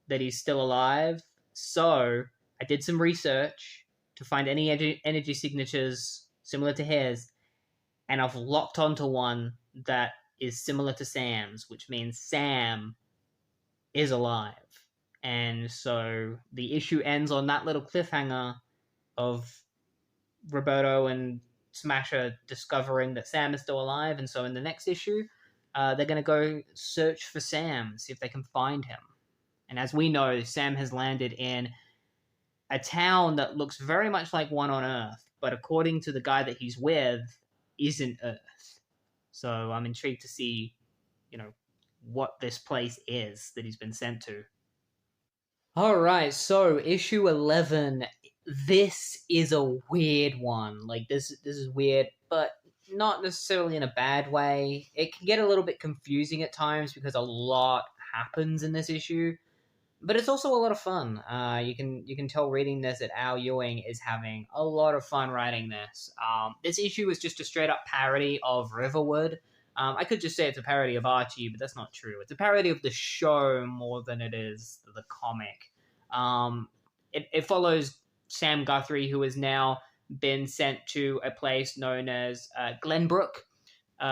that he's still alive. So I did some research to find any energy signatures similar to his, and I've locked onto one that is similar to Sam's, which means Sam is alive. And so the issue ends on that little cliffhanger of Roberto and Smasher discovering that Sam is still alive. And so in the next issue, they're going to go search for Sam, see if they can find him. And as we know, Sam has landed in a town that looks very much like one on Earth, but according to the guy that he's with, isn't Earth. So I'm intrigued to see, what this place is that he's been sent to. All right, so issue 11. This is a weird one. Like this is weird, but not necessarily in a bad way. It can get a little bit confusing at times because a lot happens in this issue, but it's also a lot of fun. You can tell reading this that Al Ewing is having a lot of fun writing this. This issue is just a straight up parody of Riverwood. I could just say it's a parody of Archie, but that's not true. It's a parody of the show more than it is the comic. It follows Sam Guthrie, who has now been sent to a place known as Glenbrook,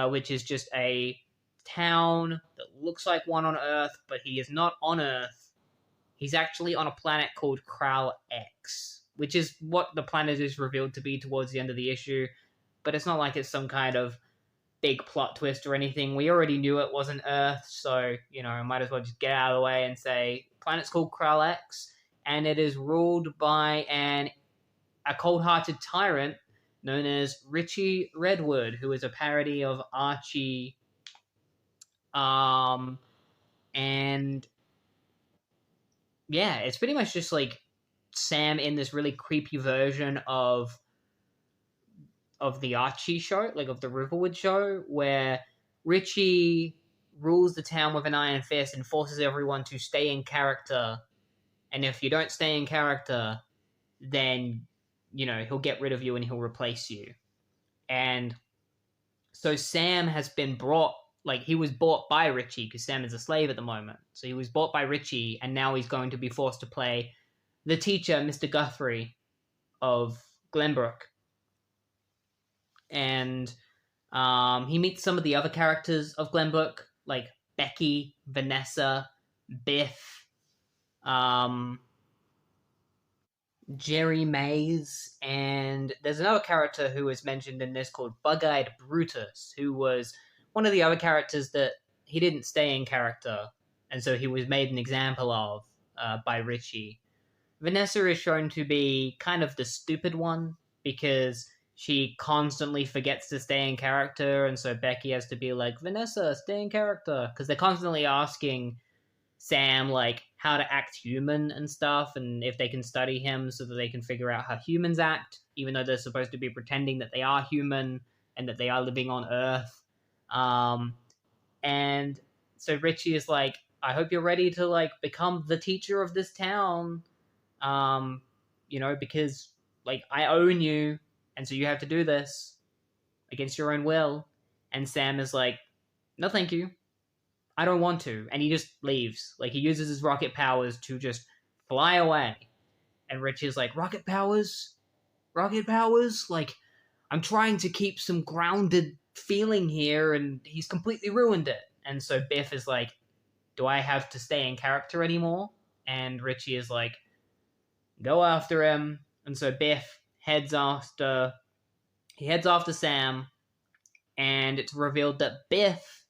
which is just a town that looks like one on Earth, but he is not on Earth. He's actually on a planet called Kral X, which is what the planet is revealed to be towards the end of the issue, but it's not like it's some kind of big plot twist or anything. We already knew it wasn't Earth, so, I might as well just get out of the way and say, planet's called Kral X, and it is ruled by a cold-hearted tyrant known as Richie Redwood, who is a parody of Archie. And yeah, it's pretty much just like Sam in this really creepy version of the Archie show, like of the Riverwood show, where Richie rules the town with an iron fist and forces everyone to stay in character. And if you don't stay in character, then, he'll get rid of you and he'll replace you. And so Sam has been brought, like he was bought by Richie because Sam is a slave at the moment. So he was bought by Richie, and now he's going to be forced to play the teacher, Mr. Guthrie of Glenbrook. And he meets some of the other characters of Glenbrook, like Becky, Vanessa, Biff, Jerry Mays, and there's another character who is mentioned in this called Bug-Eyed Brutus, who was one of the other characters that he didn't stay in character, and so he was made an example of by Richie. Vanessa is shown to be kind of the stupid one, because she constantly forgets to stay in character, and so Becky has to be like, Vanessa, stay in character, because they're constantly asking Sam, like, how to act human and stuff, and if they can study him so that they can figure out how humans act, even though they're supposed to be pretending that they are human and that they are living on Earth. And so Richie is like, I hope you're ready to, like, become the teacher of this town, because, like, I own you, and so you have to do this against your own will. And Sam is like, no, thank you. I don't want to. And he just leaves. Like, he uses his rocket powers to just fly away. And Richie's like, rocket powers? Rocket powers? Like, I'm trying to keep some grounded feeling here, and he's completely ruined it. And so Biff is like, do I have to stay in character anymore? And Richie is like, go after him. And so Biff heads after Sam, and it's revealed that Biff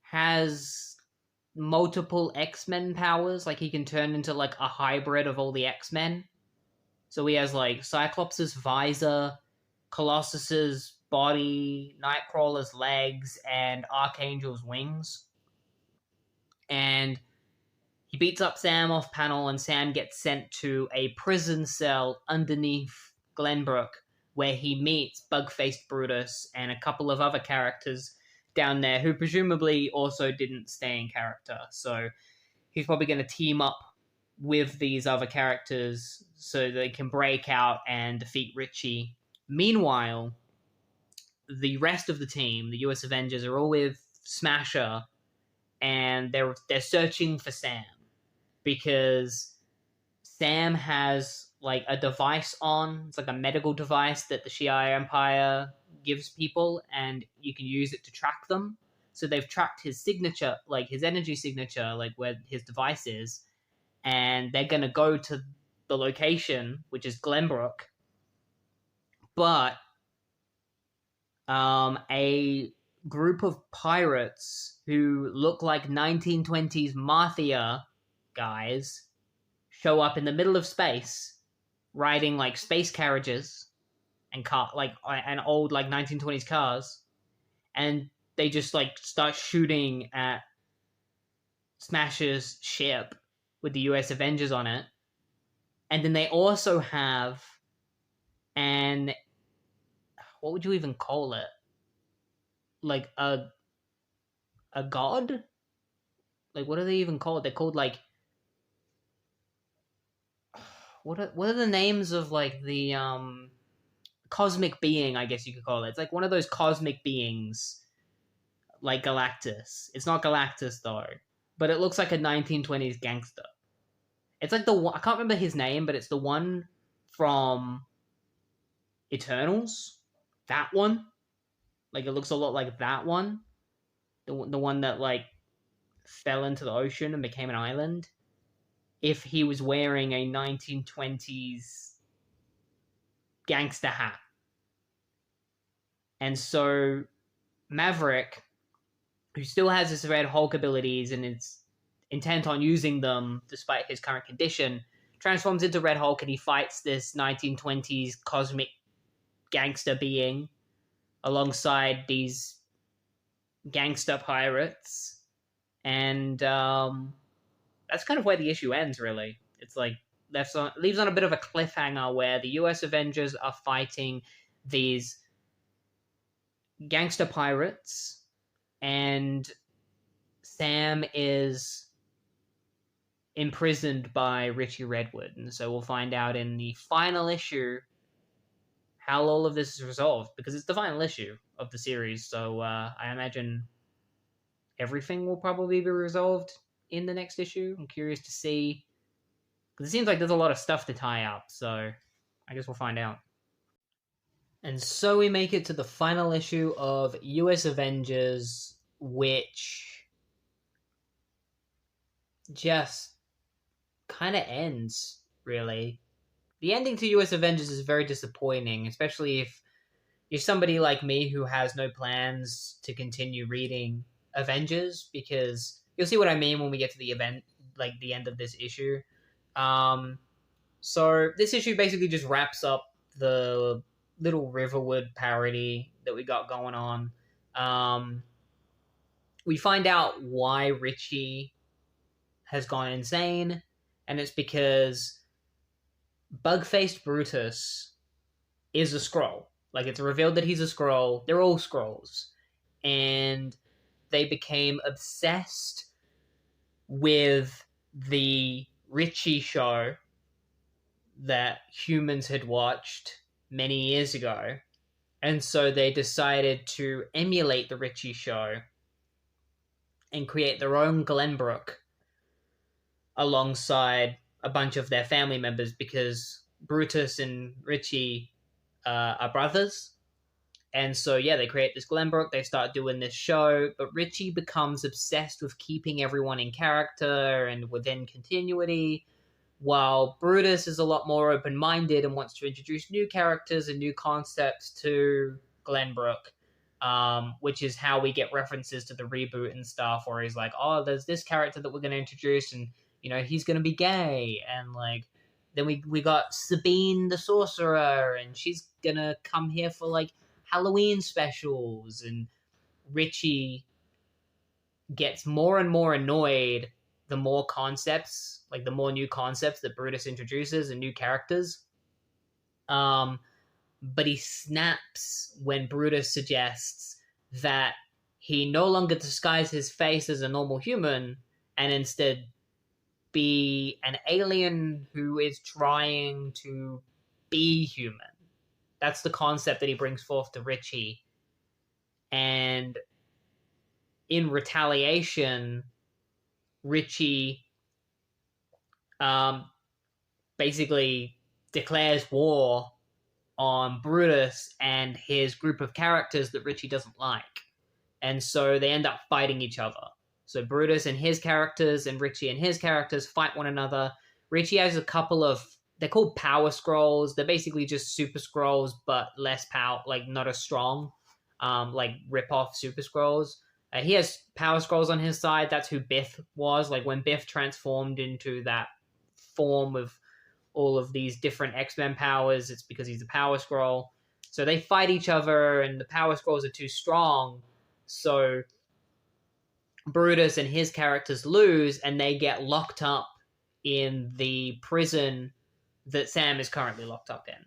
has multiple X-Men powers. Like, he can turn into like a hybrid of all the X-Men. So he has like Cyclops' visor, Colossus's body, Nightcrawler's legs, and Archangel's wings. And he beats up Sam off panel, and Sam gets sent to a prison cell underneath Glenbrook, where he meets Bug-Faced Brutus and a couple of other characters down there who presumably also didn't stay in character. So he's probably going to team up with these other characters so they can break out and defeat Richie. Meanwhile, the rest of the team, the US Avengers, are all with Smasher, and they're searching for Sam because Sam has like a device on. It's like a medical device that the Shi'ar Empire gives people, and you can use it to track them. So they've tracked his signature, like his energy signature, like where his device is, and they're gonna go to the location, which is Glenbrook. But a group of pirates who look like 1920s mafia guys show up in the middle of space, riding like space carriages and old like 1920s cars, and they just like start shooting at Smasher's ship with the US Avengers on it. And then they also have an, what would you even call it? Like a god? Like, what do they even call it? They're called like, what are the names of like the cosmic being, I guess you could call it. It's like one of those cosmic beings like Galactus. It's not Galactus though, but it looks like a 1920s gangster. It's like the one, I can't remember his name, but it's the one from Eternals. That one. Like, it looks a lot like that one. The one that like fell into the ocean and became an island. If he was wearing a 1920s gangster hat. And so Maverick, who still has his Red Hulk abilities and is intent on using them despite his current condition, transforms into Red Hulk, and he fights this 1920s cosmic gangster being alongside these gangster pirates. And that's kind of where the issue ends, really. It's like leaves on a bit of a cliffhanger where the US Avengers are fighting these gangster pirates, and Sam is imprisoned by Richie Redwood. And so we'll find out in the final issue how all of this is resolved, because it's the final issue of the series. So I imagine everything will probably be resolved in the next issue. I'm curious to see, because it seems like there's a lot of stuff to tie up. So I guess we'll find out. And so we make it to the final issue of US Avengers, which just kind of ends, really. The ending to US Avengers is very disappointing, especially if you're somebody like me who has no plans to continue reading Avengers, because you'll see what I mean when we get to the event, like the end of this issue. So this issue basically just wraps up the little Riverwood parody that we got going on. We find out why Richie has gone insane, and it's because Bug-Faced Brutus is a Skrull. Like, it's revealed that he's a Skrull. They're all Skrulls. And they became obsessed with the Richie show that humans had watched many years ago. And so they decided to emulate the Richie show and create their own Glenbrook alongside a bunch of their family members, because Brutus and Richie are brothers. And so, yeah, they create this Glenbrook, they start doing this show, but Richie becomes obsessed with keeping everyone in character and within continuity, while Brutus is a lot more open-minded and wants to introduce new characters and new concepts to Glenbrook, which is how we get references to the reboot and stuff, where he's like, oh, there's this character that we're going to introduce, and, you know, he's going to be gay, and, like, then we got Sabine the Sorcerer, and she's going to come here for, like, Halloween specials, and Richie gets more and more annoyed the more concepts, like the more new concepts that Brutus introduces and new characters. But he snaps when Brutus suggests that he no longer disguise his face as a normal human and instead be an alien who is trying to be human. That's the concept that he brings forth to Richie. And in retaliation, Richie basically declares war on Brutus and his group of characters that Richie doesn't like. And so they end up fighting each other. So Brutus and his characters and Richie and his characters fight one another. Richie has a couple of, they're called power scrolls. They're basically just super scrolls, but less power, like not as strong, like rip-off super scrolls. He has power scrolls on his side. That's who Biff was. Like when Biff transformed into that form of all of these different X-Men powers, it's because he's a power scroll. So they fight each other, and the power scrolls are too strong. So Brutus and his characters lose, and they get locked up in the prison that Sam is currently locked up in.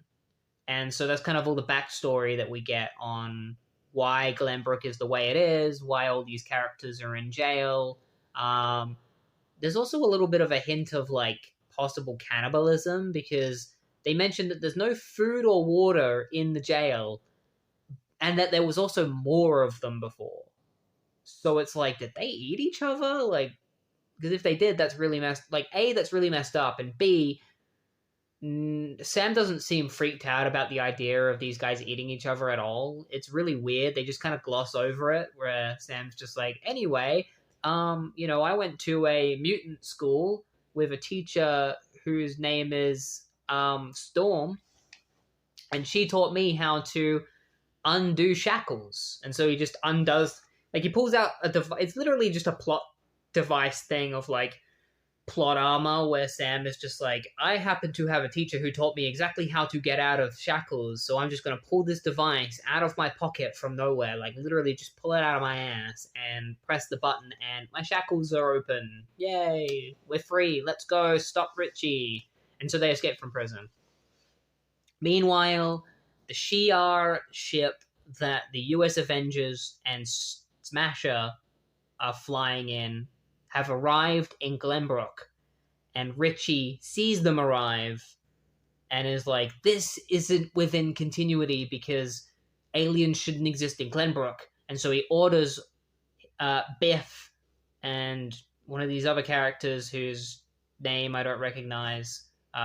And so that's kind of all the backstory that we get on why Glenbrook is the way it is, why all these characters are in jail. There's also a little bit of a hint of, like, possible cannibalism, because they mentioned that there's no food or water in the jail, and that there was also more of them before. So it's like, did they eat each other? Like, because if they did, that's really messed... Like, A, that's really messed up, and B, Sam doesn't seem freaked out about the idea of these guys eating each other at all. It's really weird. They just kind of gloss over it, where Sam's just like, anyway, you know, I went to a mutant school with a teacher whose name is Storm, and she taught me how to undo shackles. And so he just undoes, like, he pulls out a device. It's literally just a plot device thing of, like, plot armor, where Sam is just like, I happen to have a teacher who taught me exactly how to get out of shackles, so I'm just going to pull this device out of my pocket from nowhere, like literally just pull it out of my ass and press the button, and my shackles are open. Yay, we're free, let's go, stop Richie. And so they escape from prison. Meanwhile, the Shi'ar ship that the US Avengers and Smasher are flying in have arrived in Glenbrook, and Richie sees them arrive and is like, this isn't within continuity because aliens shouldn't exist in Glenbrook. And so he orders Biff and one of these other characters whose name I don't recognize,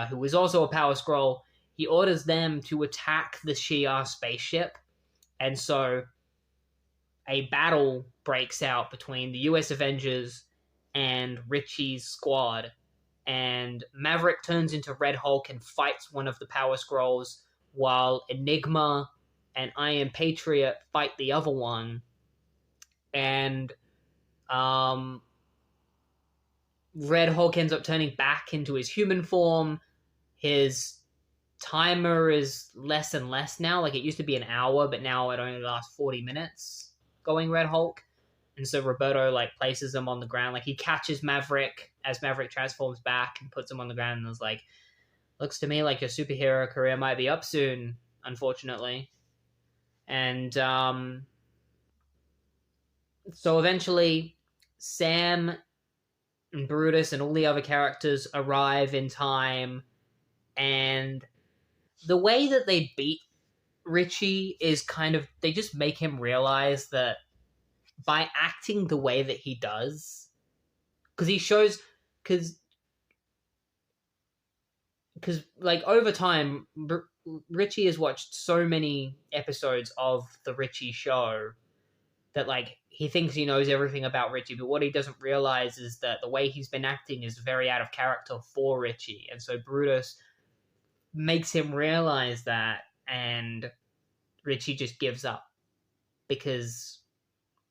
who is also a Power Scroll, he orders them to attack the Shi'ar spaceship. And so a battle breaks out between the US Avengers and Richie's squad, and Maverick turns into Red Hulk and fights one of the Power Scrolls, while Enigma and Iron Patriot fight the other one. And Red Hulk ends up turning back into his human form. His timer is less and less now. Like, it used to be an hour, but now it only lasts 40 minutes going Red Hulk. And so Roberto, like, places him on the ground. Like, he catches Maverick as Maverick transforms back and puts him on the ground and is like, looks to me like your superhero career might be up soon, unfortunately. And so eventually Sam and Brutus and all the other characters arrive in time, and the way that they beat Richie is kind of, they just make him realize that by acting the way that he does, because he shows, because like over time, Richie has watched so many episodes of the Richie show that like he thinks he knows everything about Richie, but what he doesn't realize is that the way he's been acting is very out of character for Richie, and so Brutus makes him realize that, and Richie just gives up because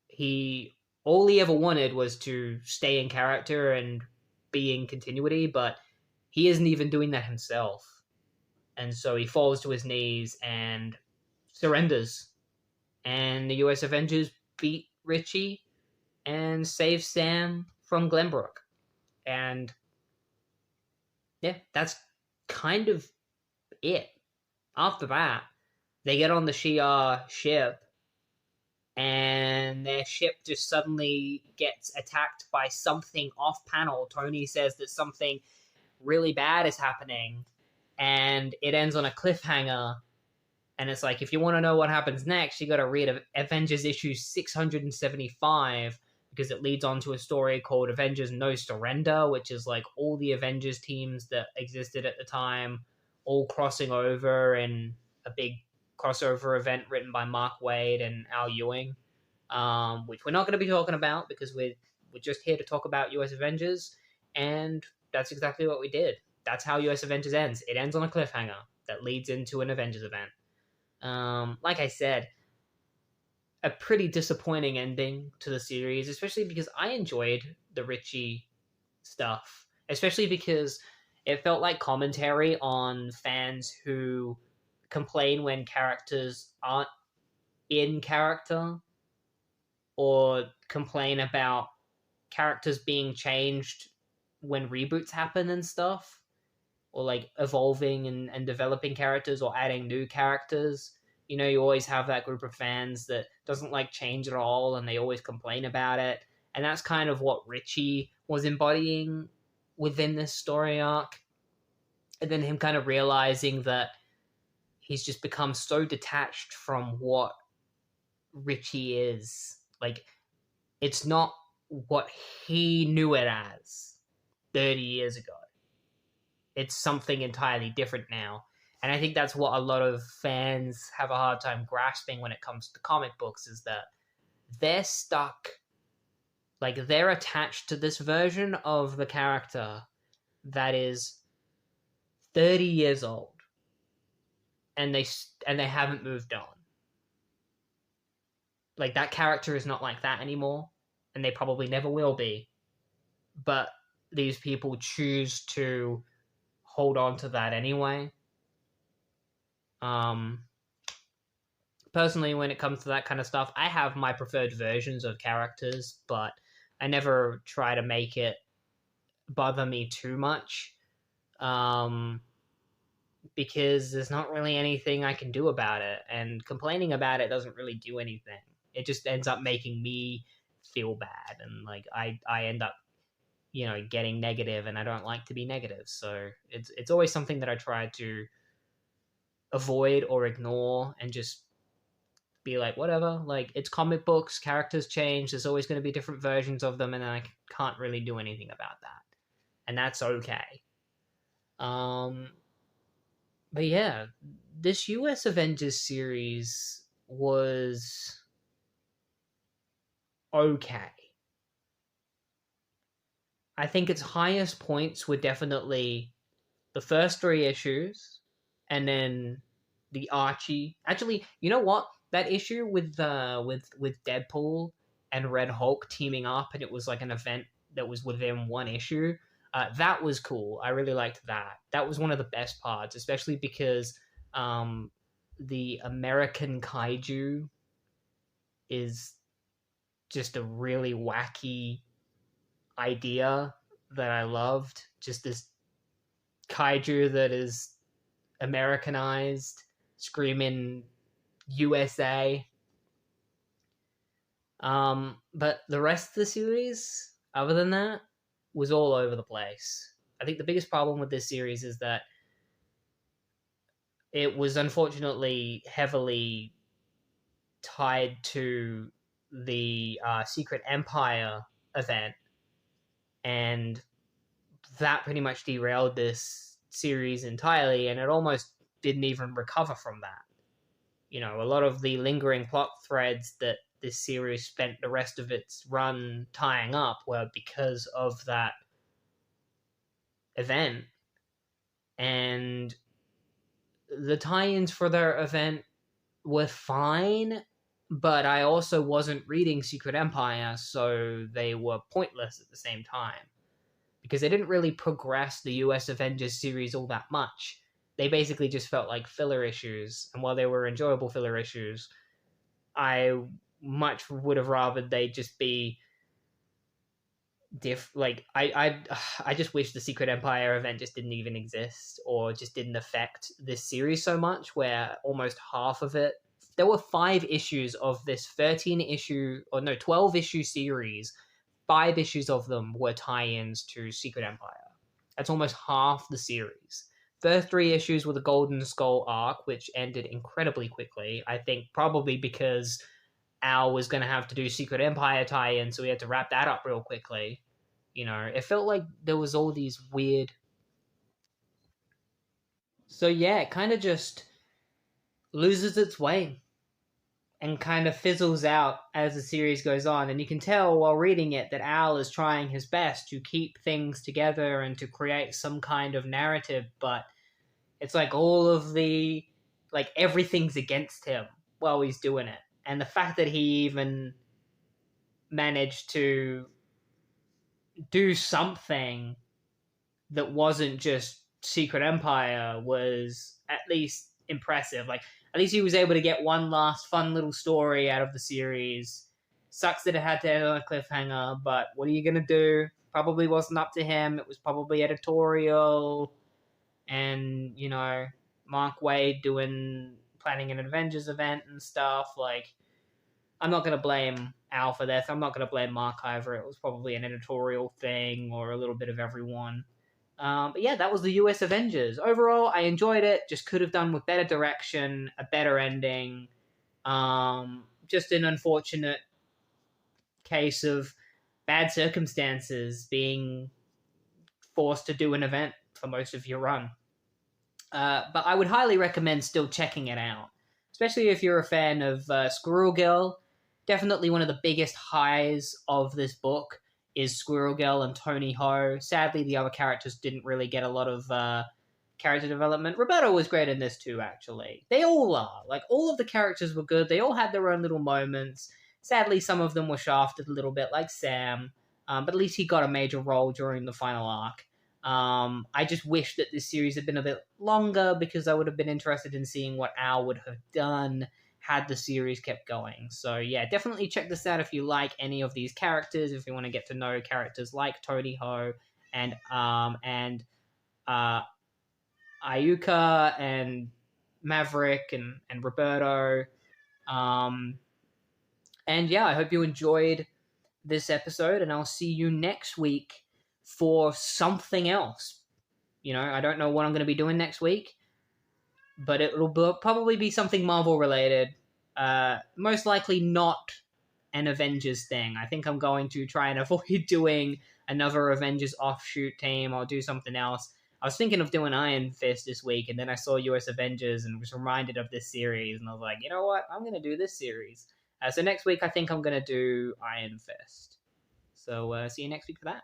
he all he ever wanted was to stay in character and be in continuity, but he isn't even doing that himself. And so he falls to his knees and surrenders. And the US Avengers beat Richie and save Sam from Glenbrook. And yeah, that's kind of it. After that, they get on the Shi'ar ship, and their ship just suddenly gets attacked by something off panel. Tony says that something really bad is happening, and it ends on a cliffhanger. And it's like, if you want to know what happens next, you got to read Avengers issue 675, because it leads on to a story called Avengers No Surrender, which is like all the Avengers teams that existed at the time all crossing over in a big crossover event written by Mark Waid and Al Ewing, which we're not going to be talking about because we're just here to talk about US Avengers, and that's exactly what we did. That's how US Avengers ends. It ends on a cliffhanger that leads into an Avengers event. Like I said, a pretty disappointing ending to the series, especially because I enjoyed the Richie stuff, especially because it felt like commentary on fans who complain when characters aren't in character, or complain about characters being changed when reboots happen and stuff, or like evolving and developing characters or adding new characters. You know, you always have that group of fans that doesn't like change at all, and they always complain about it. And that's kind of what Richie was embodying within this story arc. And then him kind of realizing that he's just become so detached from what Richie is. Like, it's not what he knew it as 30 years ago. It's something entirely different now. And I think that's what a lot of fans have a hard time grasping when it comes to comic books, is that they're stuck, like they're attached to this version of the character that is 30 years old, and they haven't moved on. Like, that character is not like that anymore, and they probably never will be. But these people choose to hold on to that anyway. Personally, when it comes to that kind of stuff, I have my preferred versions of characters, but I never try to make it bother me too much, because there's not really anything I can do about it, and complaining about it doesn't really do anything. It just ends up making me feel bad, and like I end up, you know, getting negative, and I don't like to be negative. So it's always something that I try to avoid or ignore, and just be like, whatever, like, it's comic books, characters change, there's always going to be different versions of them, and I can't really do anything about that, and that's okay. But yeah, this US Avengers series was okay. I think its highest points were definitely the first 3 issues, and then the Archie. Actually, you know what? That issue with Deadpool and Red Hulk teaming up, and it was like an event that was within one issue. That was cool. I really liked that. That was one of the best parts, especially because the American Kaiju is just a really wacky idea that I loved. Just this kaiju that is Americanized, screaming USA. But the rest of the series, other than that, was all over the place. I think the biggest problem with this series is that it was unfortunately heavily tied to the Secret Empire event, and that pretty much derailed this series entirely, and it almost didn't even recover from that. You know, a lot of the lingering plot threads that this series spent the rest of its run tying up were because of that event. And the tie-ins for their event were fine, but I also wasn't reading Secret Empire, so they were pointless at the same time. Because they didn't really progress the US Avengers series all that much. They basically just felt like filler issues, and while they were enjoyable filler issues, I much would have rather they just be I just wish the Secret Empire event just didn't even exist, or just didn't affect this series so much, where almost half of it, there were 5 issues of this 12 issue series. 5 issues of them were tie-ins to Secret Empire. That's almost half the series. First 3 issues were the Golden Skull arc, which ended incredibly quickly. I think probably because Al was going to have to do Secret Empire tie-in, so we had to wrap that up real quickly. You know, it felt like there was all these weird... So yeah, it kind of just loses its way and kind of fizzles out as the series goes on. And you can tell while reading it that Al is trying his best to keep things together and to create some kind of narrative, but it's like all of the... like, everything's against him while he's doing it. And the fact that he even managed to do something that wasn't just Secret Empire was at least impressive. Like, at least he was able to get one last fun little story out of the series. Sucks that it had to end on a cliffhanger, but what are you going to do? Probably wasn't up to him. It was probably editorial. And, you know, Mark Waid planning an Avengers event and stuff. Like, I'm not going to blame Al for this. I'm not going to blame Mark either. It was probably an editorial thing or a little bit of everyone. But yeah, that was the US Avengers. Overall, I enjoyed it. Just could have done with better direction, a better ending. Just an unfortunate case of bad circumstances, being forced to do an event for most of your run. But I would highly recommend still checking it out, especially if you're a fan of Squirrel Girl. Definitely one of the biggest highs of this book is Squirrel Girl and Tony Ho. Sadly, the other characters didn't really get a lot of character development. Roberto was great in this too, actually. They all are. Like, all of the characters were good. They all had their own little moments. Sadly, some of them were shafted a little bit, like Sam. But at least he got a major role during the final arc. I just wish that this series had been a bit longer, because I would have been interested in seeing what Al would have done had the series kept going. So yeah, definitely check this out if you like any of these characters, if you want to get to know characters like Tony Ho and Ayuka and Maverick and Roberto. And yeah, I hope you enjoyed this episode, and I'll see you next week for something else. You know, I don't know what I'm going to be doing next week, but it'll probably be something Marvel related. Most likely not an Avengers thing. I think I'm going to try and avoid doing another Avengers offshoot team. I'll do something else. I was thinking of doing Iron Fist this week, and then I saw US Avengers and was reminded of this series, and I was like, you know what? I'm going to do this series. So next week, I think I'm going to do Iron Fist. So see you next week for that.